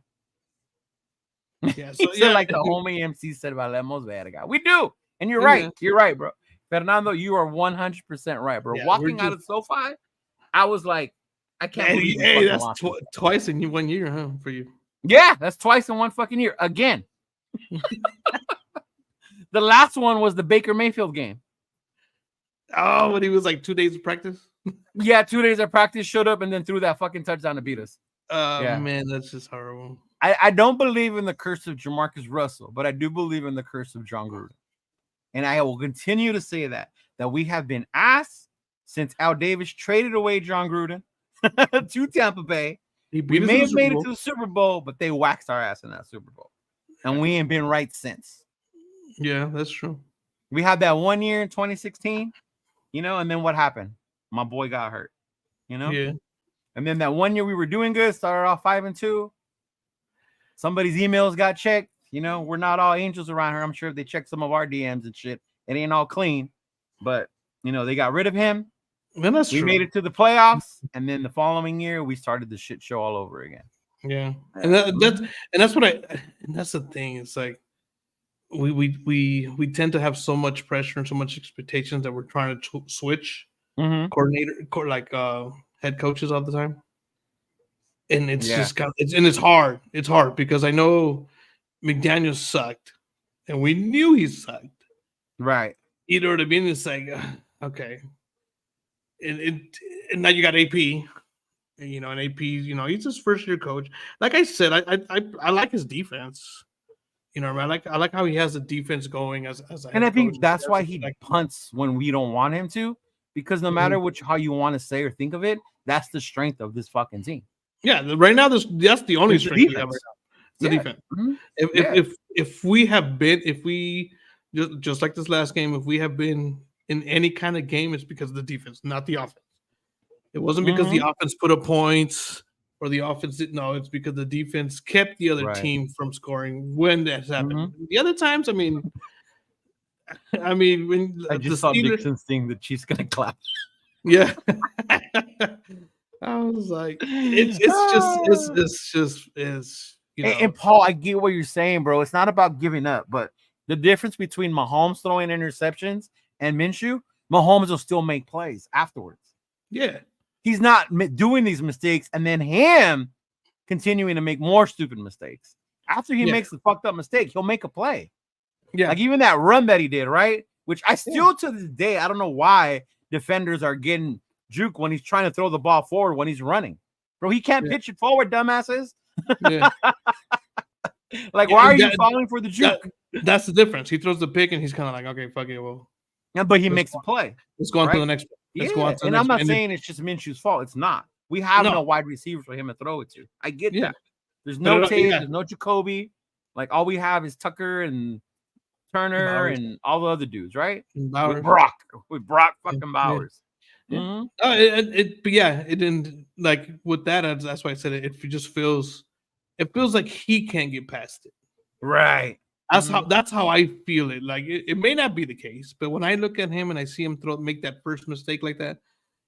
So like the homie MC said about Lemos Verga. We do, and you're right. You're right, bro. Fernando, you are 100% right, bro. Walking out of SoFi, I was like, I can't believe that's twice in 1 year, huh, for you? Yeah, that's twice in 1 fucking year. Again. The last one was the Baker Mayfield game. Oh, when he was like 2 days of practice? Yeah, 2 days of practice, showed up and then threw that fucking touchdown to beat us. Man, that's just horrible. I don't believe in the curse of Jamarcus Russell, but I do believe in the curse of John Gruden. And I will continue to say that we have been asked since Al Davis traded away John Gruden to Tampa Bay. We may have made it to the Super Bowl, but they waxed our ass in that Super Bowl. And we ain't been right since. Yeah, that's true. We had that 1 year in 2016, and then what happened? My boy got hurt, Yeah. And then that 1 year we were doing good, started off 5-2. Somebody's emails got checked. We're not all angels around here. I'm sure if they check some of our DMs and shit, it ain't all clean. But, they got rid of him. And that's we true. made it to the playoffs, and then the following year we started the shit show all over again. Yeah, and that's the thing. It's like we tend to have so much pressure and so much expectations that we're trying to switch head coaches all the time, and it's just it's hard. It's hard because I know McDaniel sucked, and we knew he sucked. Right. You know what I mean? It's like okay. And now you got AP, and AP, he's his first year coach. Like I said, I like his defense. I like how he has the defense going as a and I think coach. That's why he punts when we don't want him to, because no matter how you want to say or think of it, that's the strength of this fucking team. Yeah, right now that's the only strength we have right now. The defense. Mm-hmm. If we just like this last game, if we have been in any kind of game, it's because of the defense, not the offense. It wasn't because the offense put up points or the offense didn't. No, it's because the defense kept the other team from scoring when that's happened. The other times, I mean, when I just saw Dixon's thing that she's gonna clap. Yeah, I was like, it's just. And Paul, I get what you're saying, bro. It's not about giving up, but the difference between Mahomes throwing interceptions and Minshew, Mahomes will still make plays afterwards. Yeah. He's not doing these mistakes and then him continuing to make more stupid mistakes. After he makes a fucked up mistake, he'll make a play. Yeah. Like even that run that he did, right? Which I still to this day, I don't know why defenders are getting juke when he's trying to throw the ball forward when he's running. Bro, he can't pitch it forward, dumbasses. Yeah. Like, why are you falling for the juke? That's the difference. He throws the pick and he's kind of like, okay, fuck it, well. Yeah, but he makes a play. Let's go on to the next one. And I'm not saying it's just Minshew's fault. It's not. We have no wide receiver for him to throw it to. I get that. There's no Tate, there's no Jacoby. Like, all we have is Tucker and Turner and all the other dudes, right? With Brock fucking Bowers. Yeah. Mm-hmm. It didn't, like, with that, that's why I said it just feels like he can't get past it. Right. That's how I feel it. Like it may not be the case, but when I look at him and I see him make that first mistake like that,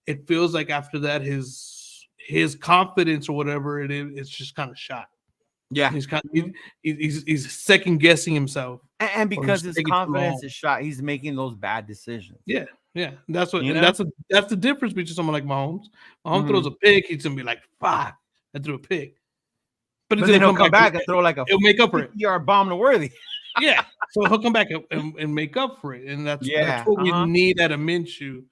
it feels like after that his confidence or whatever it is, it's just kind of shot. Yeah, he's second guessing himself, and because his confidence is shot, he's making those bad decisions. Yeah. That's what, and that's the difference between someone like Mahomes. Mahomes throws a pick, he's gonna be like, "Fuck, I threw a pick." But then he'll come back and throw like he'll make up for it. Yard bomb to Worthy. Yeah, so he'll come back and make up for it, and that's what we need at a Minshew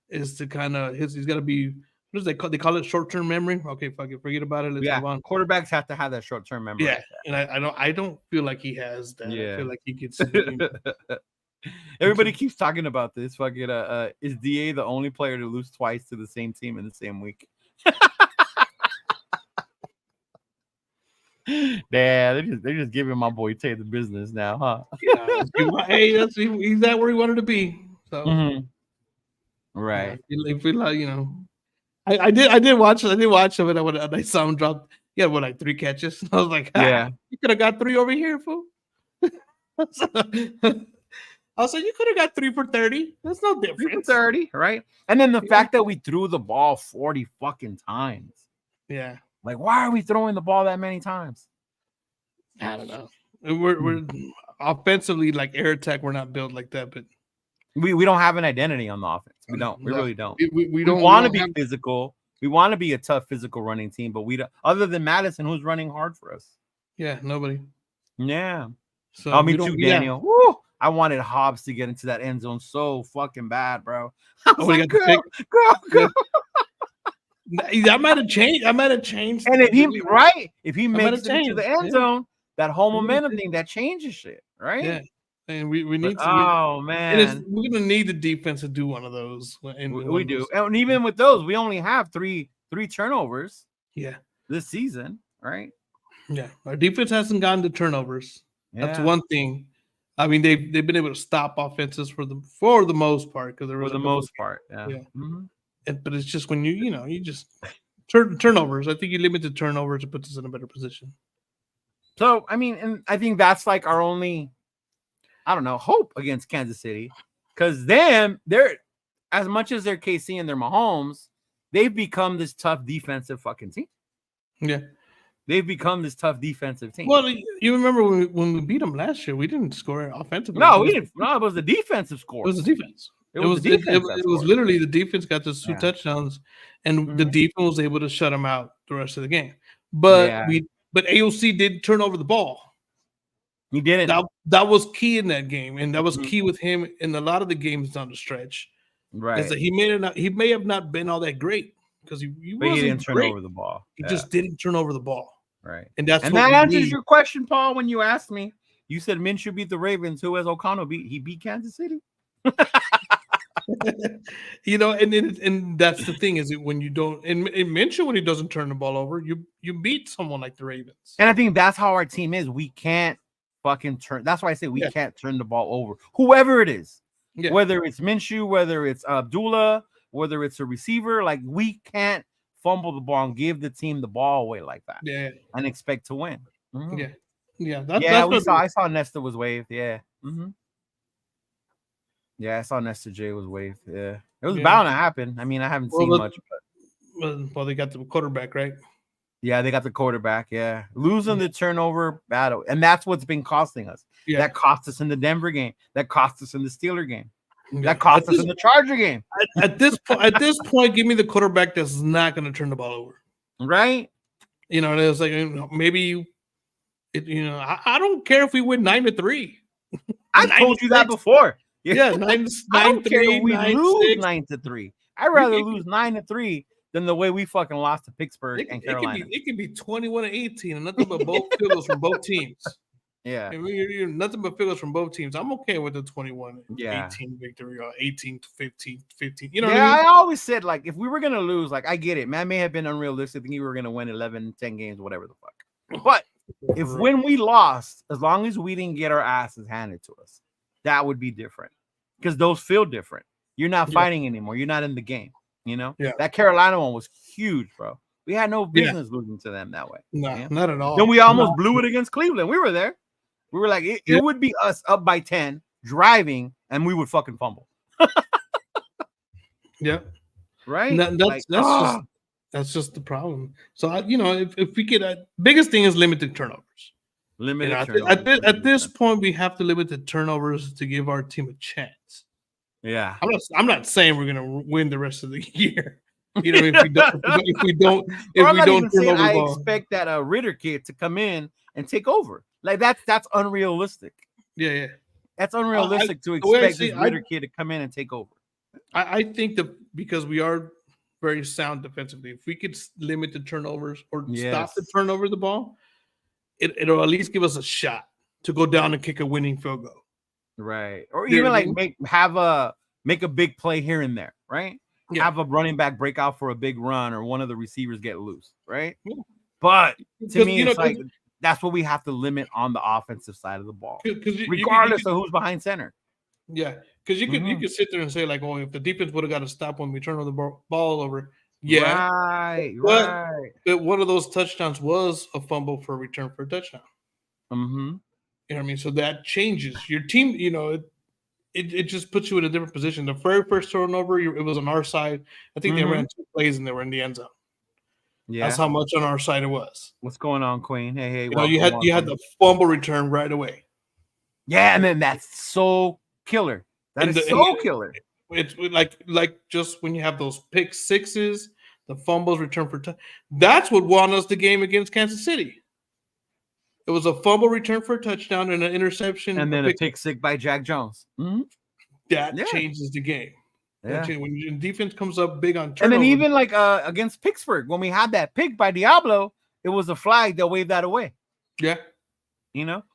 is to kind of he's got to be what does they call it short-term memory? Okay, fuck it, forget about it. Let's move on. Quarterbacks have to have that short-term memory. Yeah, and I don't feel like he has that. Yeah. I feel like he gets. Everybody keeps talking about this. Fucking is DA the only player to lose twice to the same team in the same week? Yeah, they're just giving my boy Tay the business now, huh? Yeah, hey, he's at where he wanted to be. So, right. If we I did watch him, and when I saw him drop, he had like 3 catches. I was like, you could have got 3 over here, fool. I was like, you could have got 3 for 30. That's no difference. 3 for 30, right? And then the fact that we threw the ball 40 fucking times. Yeah. Like, why are we throwing the ball that many times? I don't know. We're offensively, like air attack, we're not built like that, but we don't have an identity on the offense. We don't. We really don't. We don't want to be physical. We want to be a tough physical running team, but we don't. Other than Madison, who's running hard for us? Yeah, nobody. Yeah. So me too, Daniel. Yeah. Woo! I wanted Hobbs to get into that end zone so fucking bad, bro. Like, go. That might have changed. And if he makes it into the end zone, that whole momentum thing that changes shit, right? Yeah. And we need to. Oh man, we're gonna need the defense to do one of those. We do, and even with those, we only have three 3 turnovers. Yeah. This season, right? Yeah. Our defense hasn't gotten to turnovers. Yeah. That's one thing. I mean, they've been able to stop offenses for the most part because there was for the most part. Yeah. Mm-hmm. But it's just when you just turnovers. I think you limit the turnovers, it puts us in a better position. So I mean, and I think that's like our only, I don't know, hope against Kansas City, because they're as much as they're KC and they're Mahomes, they've become this tough defensive fucking team. Yeah. They've become this tough defensive team. Well, you remember when we beat them last year, we didn't score offensively. No, we didn't. No, it was the defensive score. It was the defense. It was literally the defense got the 2 touchdowns, and the defense was able to shut them out the rest of the game. But AOC did turn over the ball. He didn't. That was key in that game, and that was key with him in a lot of the games down the stretch. Right. Is that he may have not been all that great because he didn't turn over the ball. He just didn't turn over the ball. Right. And that answers your question, Paul, when you asked me. You said Minshew beat the Ravens. Who has O'Connell beat? He beat Kansas City. And that's the thing is when you don't in Minshew, when he doesn't turn the ball over, you beat someone like the Ravens. And I think that's how our team is. We can't fucking turn. That's why I say we can't turn the ball over. Whoever it is, whether it's Minshew, whether it's Abdullah, whether it's a receiver, like we can't fumble the ball and give the team the ball away like that. Yeah. And expect to win. Mm-hmm. Yeah. I saw Nesta was waived. Yeah. Mm-hmm. Yeah, I saw Nesta J was waived. Yeah. It was bound to happen. I mean, I haven't seen much. Well, they got the quarterback, right? Yeah, they got the quarterback. Yeah. Losing the turnover battle. And that's what's been costing us. Yeah. That cost us in the Denver game. That cost us in the Steeler game. That cost us in the Charger game. At this point, give me the quarterback that's not going to turn the ball over. Right? It's like maybe I don't care if we win 9-3. I told you that before. Yeah, 9-3. We lose 9-3. I'd rather lose 9-3 than the way we fucking lost to Pittsburgh and Carolina. It can be 21-18 and nothing but both field goals from both teams. Yeah, nothing but field goals from both teams. I'm okay with the 21-18 victory or 18-15. You know what I mean? I always said, like, if we were gonna lose, like, I get it, man, may have been unrealistic thinking we were gonna win 11, 10 games, whatever the fuck. But when we lost, as long as we didn't get our asses handed to us, that would be different because those feel different. You're not fighting anymore. You're not in the game. That Carolina one was huge, bro. We had no business losing to them that way. No, not at all. Then we almost blew it against Cleveland. We were there. We were like, it would be us up by 10, driving, and we would fucking fumble. Yeah. Right? That's just the problem. So, if we could, biggest thing is limited turnovers. At this point, we have to limit the turnovers to give our team a chance. Yeah. I'm not saying we're gonna win the rest of the year. If we don't turn over the ball. I expect that Ritter kid to come in and take over. Like that's unrealistic. Yeah. That's unrealistic to expect this Ritter kid to come in and take over. I think that because we are very sound defensively, if we could limit the turnovers or stop the turnover of the ball, it'll at least give us a shot to go down and kick a winning field goal. Right. Or even make a big play here and there, right? Yeah. Have a running back break out for a big run or one of the receivers get loose, right? Yeah. But to me, it's like that's what we have to limit on the offensive side of the ball, regardless of who's behind center. Yeah, because you could sit there and say like, "Oh, if the defense would have got a stop when we turn the ball over." Yeah, right. But one of those touchdowns was a fumble for a return for a touchdown. Mm-hmm. You know what I mean? So that changes your team. It just puts you in a different position. The very first turnover, it was on our side. I think they ran 2 plays and they were in the end zone. Yeah, that's how much on our side it was. What's going on, Queen? Hey, you had the fumble return right away. Yeah, and then that's so killer. That is so killer. It's like just when you have those pick sixes, the fumbles return for touchdown. That's what won us the game against Kansas City. It was a fumble return for a touchdown and an interception, and then a pick six by Jack Jones. Mm-hmm. That changes the game. Yeah. When your defense comes up big on turnover. And then even like against Pittsburgh, when we had that pick by Diablo, it was a flag. They'll wave that away. Yeah.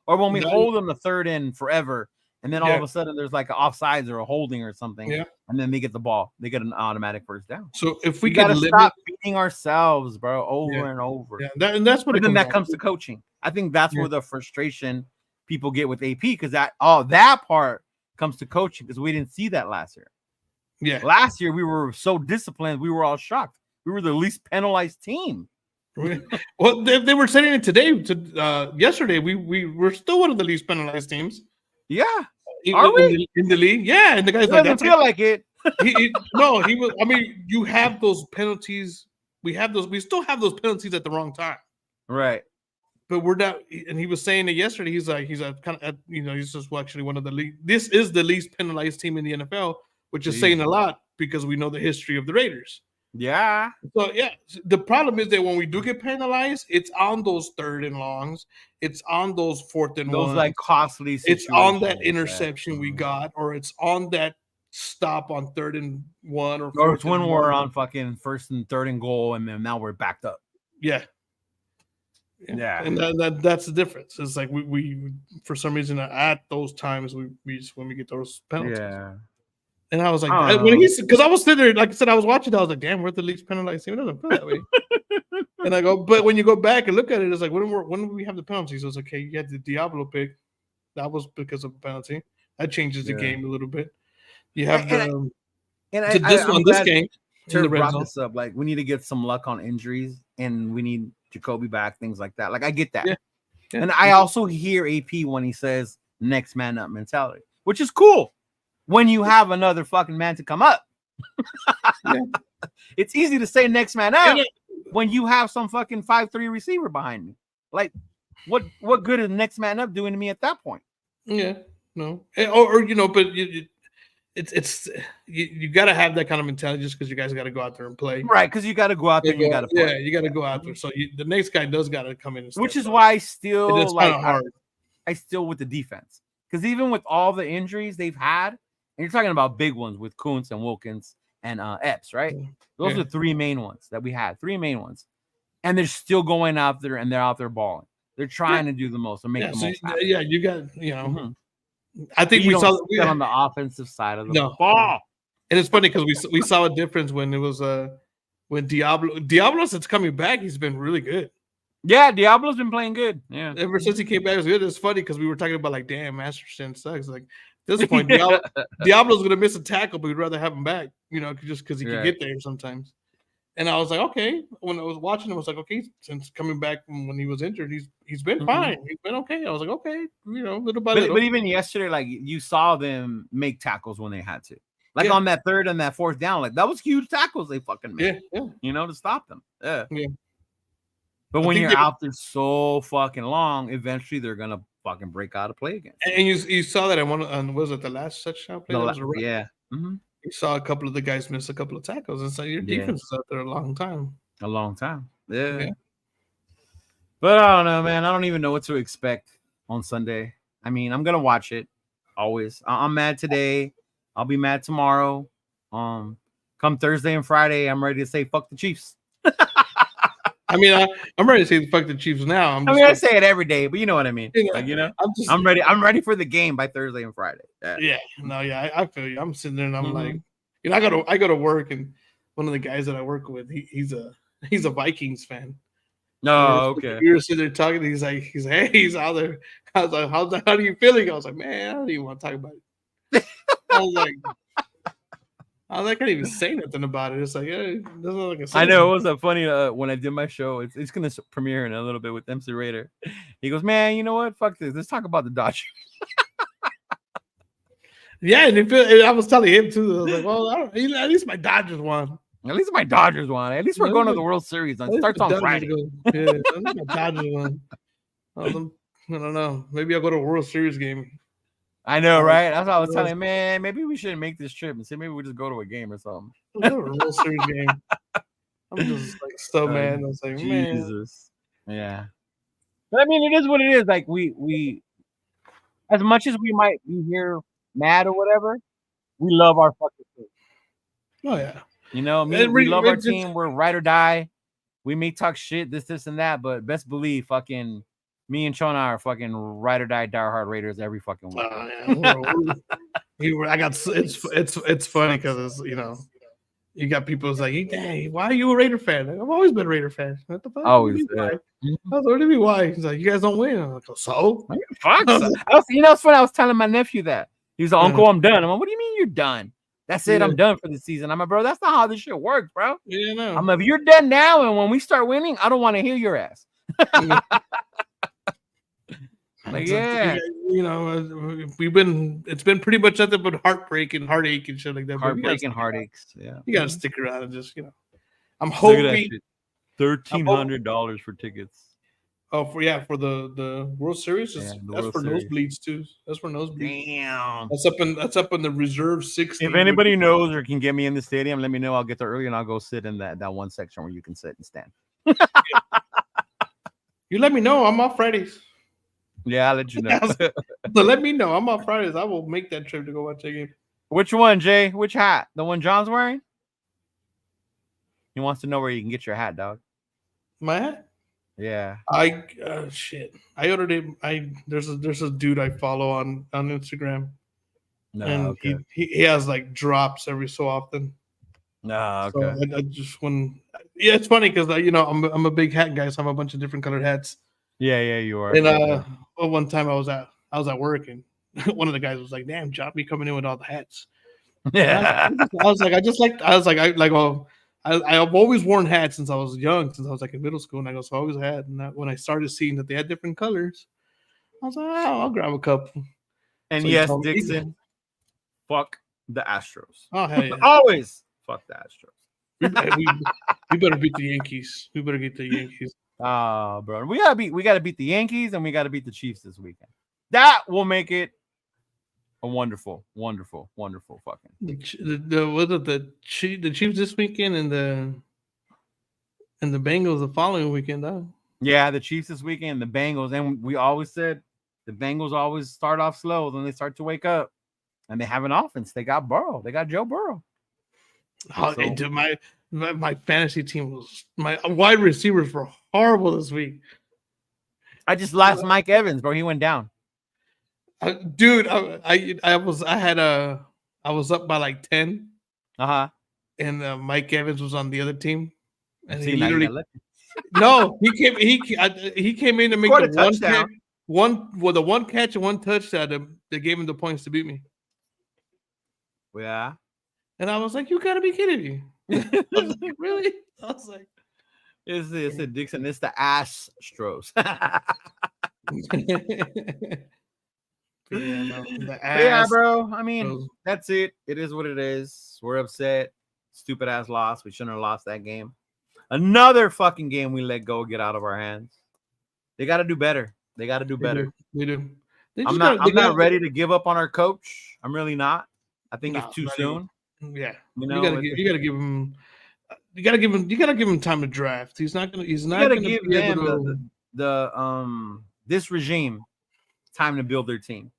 Or when we hold them the third in forever, and then all of a sudden there's like an offsides or a holding or something, and then they get the ball. They get an automatic first down. So if we could stop beating ourselves, bro, over and over. Yeah, and that's what. But then that comes to coaching. I think that's where the frustration people get with AP, because that part comes to coaching, because we didn't see that last year. Yeah, last year we were so disciplined, we were all shocked. We were the least penalized team. Well, they were saying it today. Yesterday, we were still one of the least penalized teams. Yeah, are we in the league? Yeah, and the guys doesn't feel like it. He was. I mean, you have those penalties. We have those. We still have those penalties at the wrong time. Right. But we're not. And he was saying it yesterday. He's a kind of, he's just actually one of the league. This is the least penalized team in the NFL, which is saying a lot because we know the history of the Raiders. Yeah. So the problem is that when we do get penalized, it's on those 3rd and longs, it's on those 4th and those ones, like costly situations. It's on that interception we got, or it's on that stop on 3rd and 1, or it's when we're on fucking 1st and 3rd and goal, and then now we're backed up. Yeah. And that's the difference. It's like we for some reason at those times when we get those penalties. Yeah. And I was like, because I was sitting there, like I said, I was watching. I was like, damn, we're the least penalized team. It doesn't feel that way. And I go, but when you go back and look at it, it's like, when do we have the penalties? It was okay. You had the Diablo pick. That was because of a penalty. That changes the game a little bit. You have this game. To brought this up, like, we need to get some luck on injuries, and we need Jacoby back, things like that. Like, I get that. Yeah. And I also hear AP when he says next man up mentality, which is cool. When you have another fucking man to come up. It's easy to say next man up when you have some fucking 5'3" receiver behind me. Like, what good is next man up doing to me at that point? Yeah, no. Or but it's you got to have that kind of mentality, just because you guys got to go out there and play. Right, because you got to go out there and you got to play. Yeah, you got to go out there. So the next guy does got to come in and which is why I still I still with the defense. Because even with all the injuries they've had, and you're talking about big ones with Kuntz and Wilkins and Epps, right? Those are 3 main ones that we had, 3 main ones. And they're still going out there, and they're out there balling. They're trying to do the most and make the most happen. Yeah, you got, I think we saw on the offensive side of the ball. And it's funny because we saw a difference when it was when Diablo since coming back, he's been really good. Yeah, Diablo's been playing good. Yeah. Ever since he came back, it was good. It's funny because we were talking about, like, damn, Masterson sucks. Like, at this point, Diablo's going to miss a tackle, but we'd rather have him back, just because he can get there sometimes. And I was like, okay. When I was watching, I was like, okay, since coming back from when he was injured, he's been fine. He's been okay. I was like, okay, little by little. But even yesterday, like, you saw them make tackles when they had to. Like on that 3rd and that 4th down, like, that was huge tackles they fucking made. To stop them. Yeah. But when you're out there so fucking long, eventually they're gonna fucking break out of play again. And you saw that was it the last touchdown play? Mm-hmm. You saw a couple of the guys miss a couple of tackles, and so your defense is out there a long time. Yeah. But I don't know, man. I don't even know what to expect on Sunday. I mean, I'm gonna watch it always. I'm mad today. I'll be mad tomorrow. Come Thursday and Friday, I'm ready to say fuck the Chiefs. I mean, I'm ready to say fuck the Chiefs now. I say it every day, but you know what I mean. I'm ready. I'm ready for the game by Thursday and Friday. I feel you. I'm sitting there and I'm like, I go to work, and one of the guys that I work with, he's a Vikings fan. No, okay. We were sitting there talking. He's like, hey, he's out there. I was like, how are you feeling? I was like, man, I don't even want to talk about it. I can't even say nothing about it. It's like, I know. It was a funny when I did my show. It's gonna premiere in a little bit with MC Raider. He goes, man, you know what? Fuck this. Let's talk about the Dodgers. Yeah, and I was telling him too. I was like, well, at least my Dodgers won. At least my Dodgers won. At least we're going to the World Series. It starts on Friday. Yeah, at least my Dodgers won. I don't know. Maybe I'll go to a World Series game. I know, right? That's what I was telling him, man. Maybe we shouldn't make this trip and say maybe we just go to a game or something. Go to a World Series game. I'm just like so mad. I was like, Jesus. Man. Yeah. But I mean, it is what it is. Like we as much as we might be here mad or whatever, we love our fucking team. Oh yeah. We love our team. We're ride or die. We may talk shit, this, and that, but best believe fucking Me and Chona are fucking ride or die diehard Raiders every fucking week. It's funny because you got people who's like, hey, why are you a Raider fan? Like, I've always been a Raider fan. What the fuck? Always. What do you mean why? He's like, you guys don't win. I'm like, so? Fuck. It's funny. I was telling my nephew that. He's like, Uncle, I'm done. I'm like, what do you mean you're done? That's it. I'm done for the season. I'm like, bro, that's not how this shit works, bro. Yeah, no. I'm like, if you're done now and when we start winning, I don't want to hear your ass. Like, yeah. It's been pretty much nothing but heartbreak and heartache and shit like that. Heartbreak and heartaches. Yeah. You gotta stick around and just, I'm hoping $1,300 for tickets. Oh, for the World Series. That's for nosebleeds too. That's for nosebleeds. Damn. That's up in the reserve 60. If anybody knows or can get me in the stadium, let me know. I'll get there early and I'll go sit in that one section where you can sit and stand. You let me know. I'm off Fridays. Yeah, I'll let you know. So let me know. I'm off Fridays. I will make that trip to go watch that game. Which one, Jay? Which hat? The one John's wearing? He wants to know where you can get your hat, dog. My hat? Yeah. Shit. I ordered it. There's a dude I follow on Instagram. No, and okay. he has like drops every so often. No, okay. So I just it's funny because I'm a big hat guy, so I have a bunch of different colored hats. Yeah, you are. And one time I was at work and one of the guys was like, "Damn, John, be coming in with all the hats." Yeah. I've always worn hats since I was young, since I was like in middle school, and so I always had. And when I started seeing that they had different colors, I was like, "Oh, I'll grab a couple." And so yes, Dixon, fuck the Astros. Oh hell yeah, always fuck the Astros. We better beat the Yankees. We better get the Yankees. Oh, bro, we gotta beat the Yankees, and we gotta beat the Chiefs this weekend. That will make it a wonderful fucking. The Chiefs this weekend and the Bengals the following weekend, though. Yeah, the Chiefs this weekend, the Bengals, and we always said the Bengals always start off slow, then they start to wake up, and they have an offense. They got Burrow. They got Joe Burrow. Dude, my fantasy team my wide receivers were horrible this week. I just lost Mike Evans, bro. He went down. Dude, I was up by like 10. And Mike Evans was on the other team, and he literally no, he came in to make the touchdown. The one catch and one touchdown that gave him the points to beat me. Yeah, and I was like, "You gotta be kidding me!" I was like, "Really?" I was like, "It's the Dixon. It's the Astros." Yeah, bro. I mean, that's it. It is what it is. We're upset. Stupid ass loss. We shouldn't have lost that game. Another fucking game we let go get out of our hands. They got to do better. They got to do better. They do. I'm not ready to give up on our coach. I'm really not. I think it's too soon. Yeah, you gotta give him. You gotta give him time to draft. He's not gonna give them this regime time to build their team.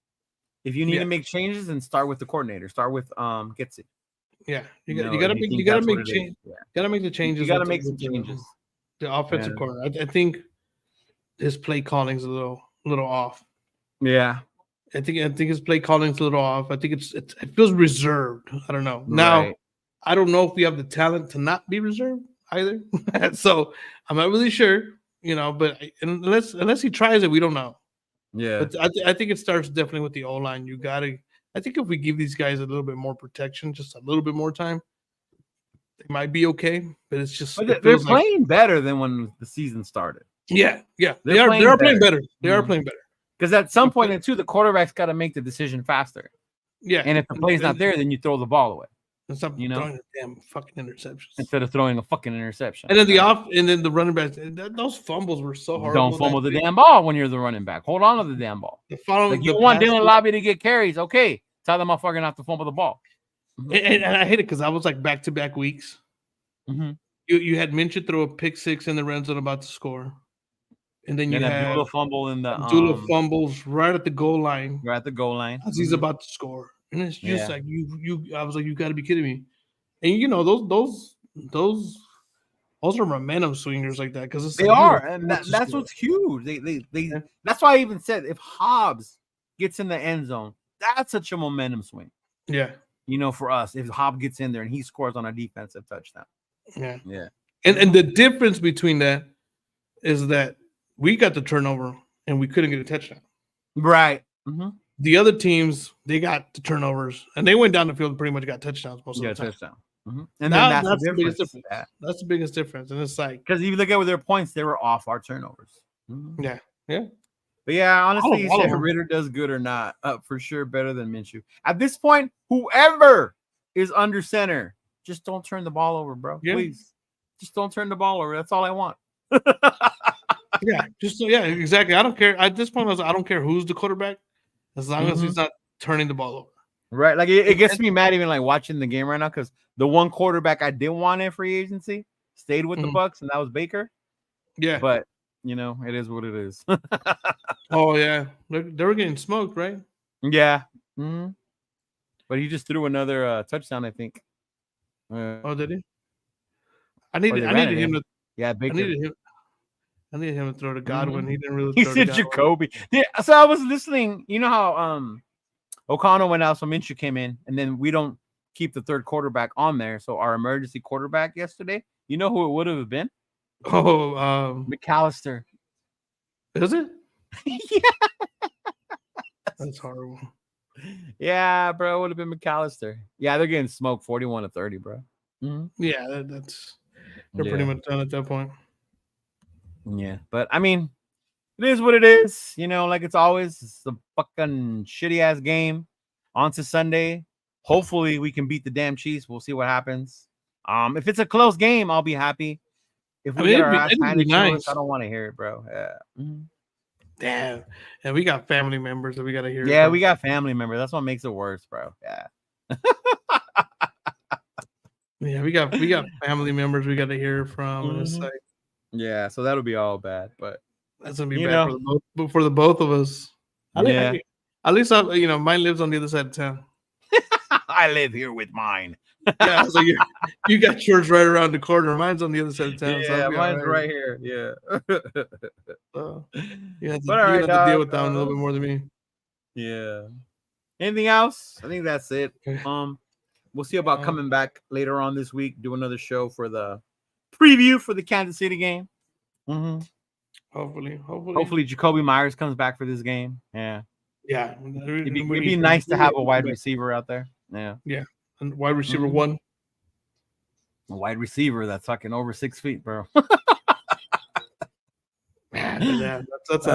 If you need to make changes, then start with the coordinator. Start with Getsy. Yeah, you gotta make changes. Gotta make the changes. You gotta make some changes. The offensive coordinator. I think his play calling's a little off. Yeah. I think his play calling's a little off. I think it feels reserved. I don't know. Now, I don't know if we have the talent to not be reserved either. So I'm not really sure, but unless he tries it, we don't know. Yeah. But I think it starts definitely with the O-line. I think if we give these guys a little bit more protection, just a little bit more time, they might be okay. But it's just they're playing better than when the season started. Yeah. They are playing better. They are playing better. Because at some point in the quarterback's got to make the decision faster. Yeah. And if the play's not there, then you throw the ball away. And stop throwing the damn fucking interceptions. Instead of throwing a fucking interception. And then the running backs, those fumbles were so hard. Don't fumble the damn ball when you're the running back. Hold on to the damn ball. You want Dylan Lobby to get carries. Okay. Tell the motherfucker not to fumble the ball. And I hate it because I was like back-to-back weeks. Mm-hmm. You had Minshew throw a pick six in the red zone about to score. And then you had Abdullah fumble in the Abdullah fumbles right at the goal line. Right at the goal line. As he's about to score. And it's just like I was like, you gotta be kidding me. And those those are momentum swingers like that because it's they like, are, and that's what's huge. They That's why I even said if Hobbs gets in the end zone, that's such a momentum swing. Yeah. For us, if Hobbs gets in there and he scores on a defensive touchdown. Yeah. Yeah. And the difference between that is that we got the turnover and we couldn't get a touchdown. Right. Mm-hmm. The other teams, they got the turnovers and they went down the field and pretty much got touchdowns most of the time. Touchdown. Mm-hmm. And then that's the biggest difference. Yeah. That's the biggest difference. And it's like, because if you look at their points, they were off our turnovers. Mm-hmm. Yeah. Yeah. But yeah, honestly, if Ritter does good or not, for sure better than Minshew. At this point, whoever is under center, just don't turn the ball over, bro. Yeah. Please. Just don't turn the ball over. That's all I want. Exactly. I don't care. At this point, I don't care who's the quarterback, as long as he's not turning the ball over. Right. Like it gets me mad even like watching the game right now because the one quarterback I did want in free agency stayed with the Bucs, and that was Baker. Yeah. But it is what it is. Oh yeah, they were getting smoked, right? Yeah. Mm-hmm. But he just threw another touchdown, I think. Did he? I needed him to. Yeah, Baker. I needed him to throw to Godwin. Mm-hmm. He didn't really. He said Jacoby. Yeah. So I was listening. You know how O'Connell went out, so Minshew came in, and then we don't keep the third quarterback on there. So our emergency quarterback yesterday, you know who it would have been? Oh, McAllister. Is it? Yeah. That's horrible. Yeah, bro, it would have been McAllister. Yeah, they're getting smoked 41-30, bro. Mm-hmm. Yeah, they're pretty much done at that point. Yeah, but I mean, it is what it is. Like it's always, it's a fucking shitty ass game. On to Sunday. Hopefully we can beat the damn Chiefs. We'll see what happens. If it's a close game, I'll be happy. If we get our ass handed to us, I don't want to hear it, bro. Yeah. Mm-hmm. Damn. And we got family members that we got to hear. Yeah, we got family members. That's what makes it worse, bro. Yeah. Yeah, we got family members we got to hear from. And it's like, yeah, so that'll be all bad, but that's gonna be bad for the both of us. At least mine lives on the other side of town. I live here with mine. Yeah, so you got yours right around the corner. Mine's on the other side of town. Yeah, so mine's right here. Yeah. You have to deal with that one a little bit more than me. Yeah. Anything else? I think that's it. We'll see about coming back later on this week. Do another show for the preview for the Kansas City game. Mm-hmm. Hopefully, Jacoby Myers comes back for this game. Yeah. Yeah. It'd be nice to have a wide receiver out there. Yeah. Yeah. And wide receiver one. A wide receiver that's fucking over 6 feet, bro. Yeah, that's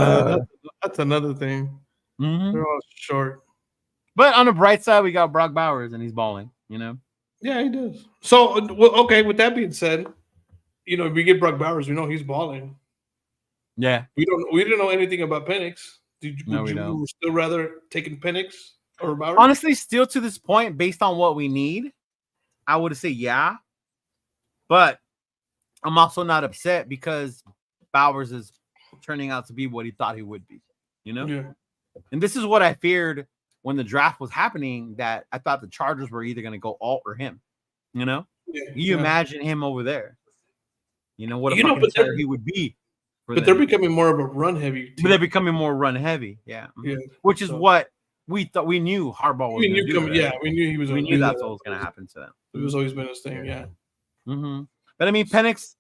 another thing. Mm-hmm. They're all short. But on the bright side, we got Brock Bowers, and he's balling. Yeah, he does. So, okay. With that being said, if we get Brock Bowers, we know he's balling. Yeah. We didn't know anything about Penix. Would you still rather taking Penix or Bowers? Honestly, still to this point, based on what we need, I would say yeah. But I'm also not upset because Bowers is turning out to be what he thought he would be. Yeah. And this is what I feared when the draft was happening, that I thought the Chargers were either going to go alt or him. Yeah, you imagine him over there. What a fucking player he would be. But they're becoming more of a run heavy team. But they're becoming more run heavy. Yeah. Which is what we thought. We knew Harbaugh was going to do. Yeah, we knew he was. We knew that's what was going to happen to them. It was always been his thing. Yeah. Mm-hmm. But I mean, Penix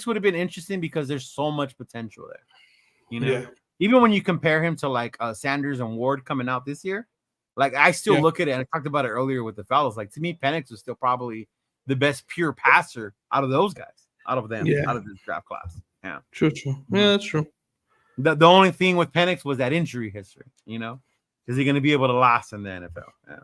would have been interesting because there's so much potential there. Yeah. Even when you compare him to like Sanders and Ward coming out this year, like I still look at it, and I talked about it earlier with the fellas. Like to me, Penix was still probably the best pure passer out of those guys, out of this draft class. Yeah, true. Yeah, that's true. The only thing with Penix was that injury history. Is he going to be able to last in the NFL? Yeah.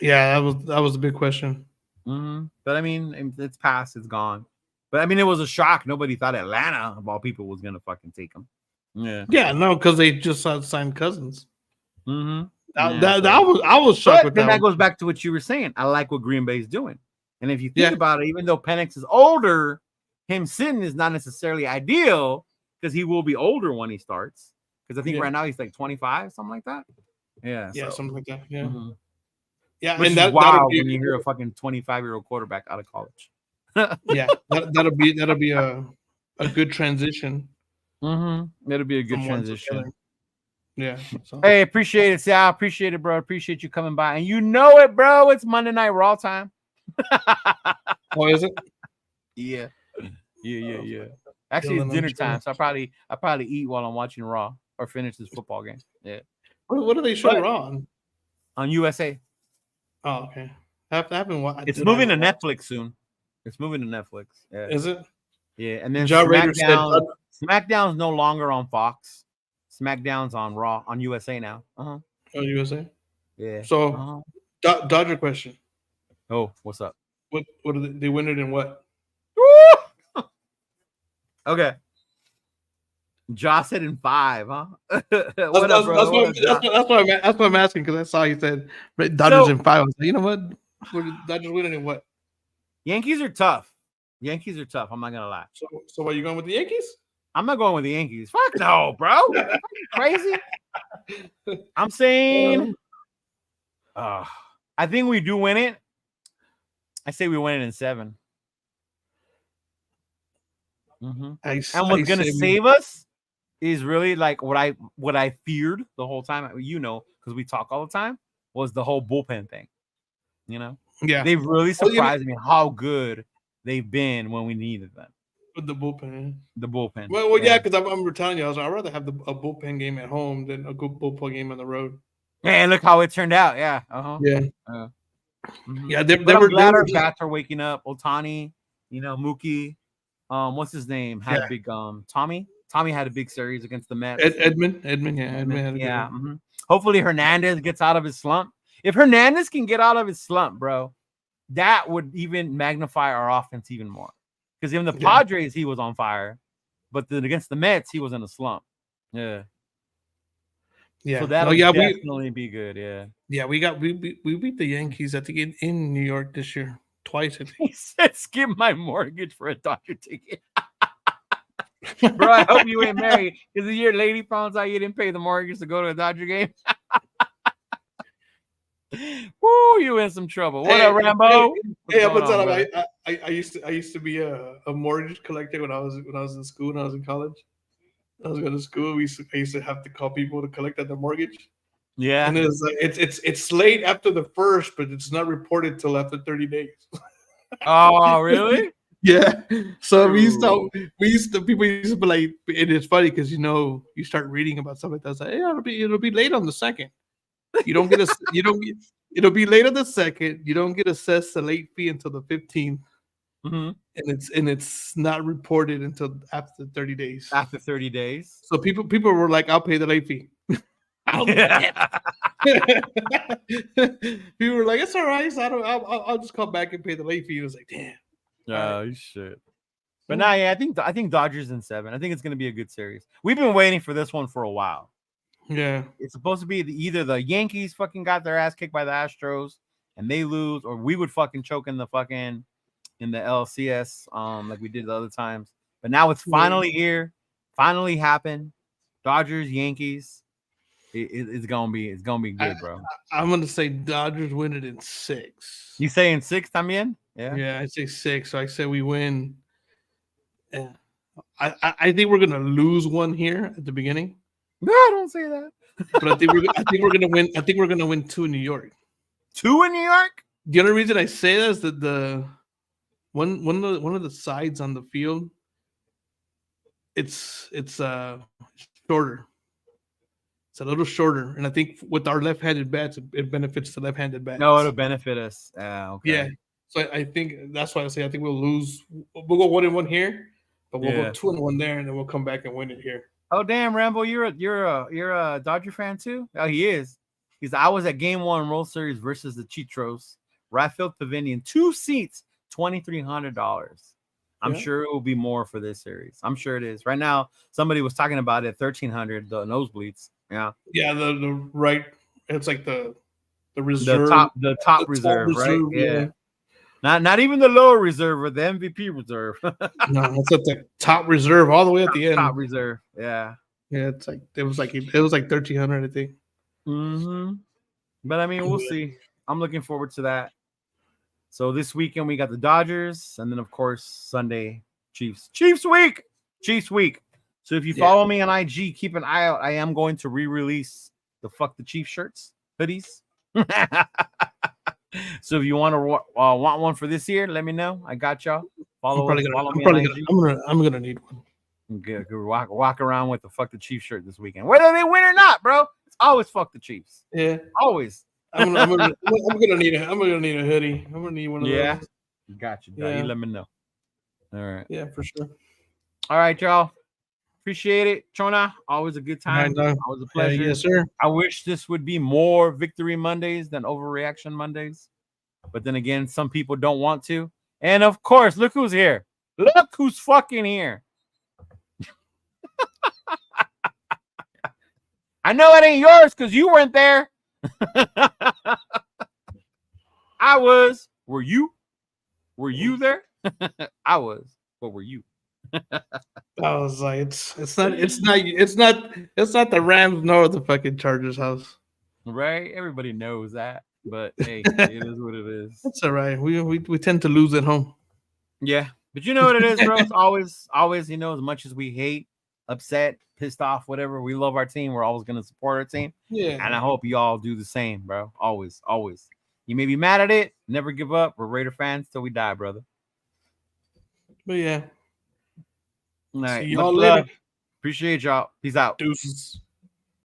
Yeah, that was a big question. Mm-hmm. But I mean, it's past, it's gone. But I mean, it was a shock. Nobody thought Atlanta, of all people, was going to fucking take him. Yeah. Yeah, no, because they just signed Cousins. Mm-hmm. I was shocked with that. That goes back to what you were saying. I like what Green Bay is doing. And if you think about it, even though Penix is older, him sitting is not necessarily ideal because he will be older when he starts. Because I think right now he's like 25, something like that. Yeah. Yeah, something like that. Yeah. Mm-hmm. Yeah. Which is wild when you hear a fucking 25-year-old quarterback out of college. Yeah, that'll be a good transition. It'll be a good From one to the transition. other. Yeah. So. Hey, appreciate it, Sal. Appreciate it, bro. Appreciate you coming by. And you know it, bro. It's Monday Night Raw time. Oh, is it? Yeah. Yeah. Actually, it's dinner time, so I probably eat while I'm watching Raw or finish this football game. Yeah. What do they show Raw on USA? Oh, okay. I haven't watched. It's moving to Netflix soon. It's moving to Netflix. Yeah. Is it? Yeah, and then SmackDown's no longer on Fox. SmackDown's on Raw on USA now. On USA. Yeah. So, Dodger question. Oh, what's up? What are they win it in what? Okay. Josh said in 5, huh? That's what I'm asking, because I saw you said Dodgers in 5. I was like, you know what? Dodgers winning in what? Yankees are tough. I'm not gonna lie. So are you going with the Yankees? I'm not going with the Yankees. Fuck no, bro. Crazy. I'm saying I think we do win it. I say we win it in 7. And what's gonna save us is really like what I feared the whole time, because we talk all the time, was the whole bullpen thing. Yeah, they've really surprised me how good they've been when we needed them. With the bullpen. Well, yeah, because I'm telling you, I'd rather have a bullpen game at home than a good bullpen game on the road. And look how it turned out. Yeah. Yeah. Yeah. I'm glad our bats are waking up. Ohtani, Mookie. What's his name? Had a big Tommy. Tommy had a big series against the Mets. Edmund had a good Hopefully Hernandez gets out of his slump. If Hernandez can get out of his slump, bro, that would even magnify our offense even more. Because in the Padres, he was on fire, but then against the Mets, he was in a slump. Yeah. So that'll definitely be good. Yeah. Yeah, we beat the Yankees, I think, in New York this year twice. I think. He said, "Skip my mortgage for a Dodger ticket." Bro, I hope you ain't married, because if your lady finds out you didn't pay the mortgage to go to a Dodger game, woo, you in some trouble. What up, Rambo? Hey, I'm gonna tell him, I used to be a mortgage collector when I was in school, when I was in college. I was going to school. I used to have to call people to collect on their mortgage. Yeah, and it's late after the first, but it's not reported till after 30 days. Oh, really? Yeah. So we used to people used to be like, and it's funny because you start reading about something like that. It's like, hey, it'll be late on the 2nd. You don't get it'll be late on the 2nd. You don't get assessed the late fee until the 15th. And it's not reported until after 30 days. After 30 days. So people were like, I'll pay the late fee. People were like, it's all right. So I'll just come back and pay the late fee. It was like, damn. Oh, shit. But now, I think Dodgers in 7. I think it's going to be a good series. We've been waiting for this one for a while. Yeah. It's supposed to be either the Yankees fucking got their ass kicked by the Astros and they lose, or we would fucking choke in the LCS like we did the other times. But now it's finally here. Finally happened. Dodgers, Yankees. It's gonna be good, bro. I'm gonna say Dodgers win it in 6. You saying 6 también? Yeah, I say 6. So I say we win. Yeah. I think we're gonna lose one here at the beginning. No, I don't say that. But I think we're gonna win. I think we're gonna win 2 in New York. 2 in New York? The only reason I say that is that the one of the sides on the field, it's shorter. It's a little shorter, and I think with our left-handed bats, it benefits the left-handed bats. No, it'll benefit us. Okay. Yeah. So I think that's why I say I think we'll lose. We'll go 1-1 here, but we'll go 2-1 there, and then we'll come back and win it here. Oh damn, Rambo, you're a Dodger fan too? Oh, he is. I was at Game 1 World Series versus the Chitros, right field pavilion, 2 seats, $2,300. I'm sure it will be more for this series. I'm sure it is. Right now, somebody was talking about it, $1,300, the nosebleeds. Yeah. Yeah, the right. It's like the reserve, the top reserve, right? Yeah. Not even the lower reserve or the MVP reserve. No, it's at the top reserve all the way at the end. Top reserve. Yeah. Yeah, it was like $1,300, I think. But I mean, we'll see. I'm looking forward to that. So this weekend we got the Dodgers, and then of course Sunday Chiefs. Chiefs week. So if you follow me on IG, keep an eye out. I am going to re-release the Fuck the Chiefs shirts, hoodies. So if you want one for this year, let me know. I got y'all. Follow me on IG. I'm gonna need one. Good. Walk around with the Fuck the Chiefs shirt this weekend, whether they win or not, bro. It's always Fuck the Chiefs. Yeah, always. I'm gonna need a hoodie. I'm gonna need one of those. Got you. You let me know. All right. Yeah, for sure. All right, y'all. Appreciate it, Chona. Always a good time. Always a pleasure. Yes, sir. I wish this would be more Victory Mondays than Overreaction Mondays. But then again, some people don't want to. And of course, look who's here. Look who's fucking here. I know it ain't yours because you weren't there. I was. Were you? Were you there? I was. But were you? I was like, it's not the Rams nor the fucking Chargers house. Right? Everybody knows that. But hey, it is what it is. That's all right. We tend to lose at home. Yeah. But you know what it is, bro. It's always, as much as we hate, upset, pissed off, whatever, we love our team. We're always gonna support our team. Yeah. And I hope you all do the same, bro. Always. You may be mad at it, never give up. We're Raider fans till we die, brother. But yeah. All right. See y'all later. Appreciate y'all. Peace out. Deuces.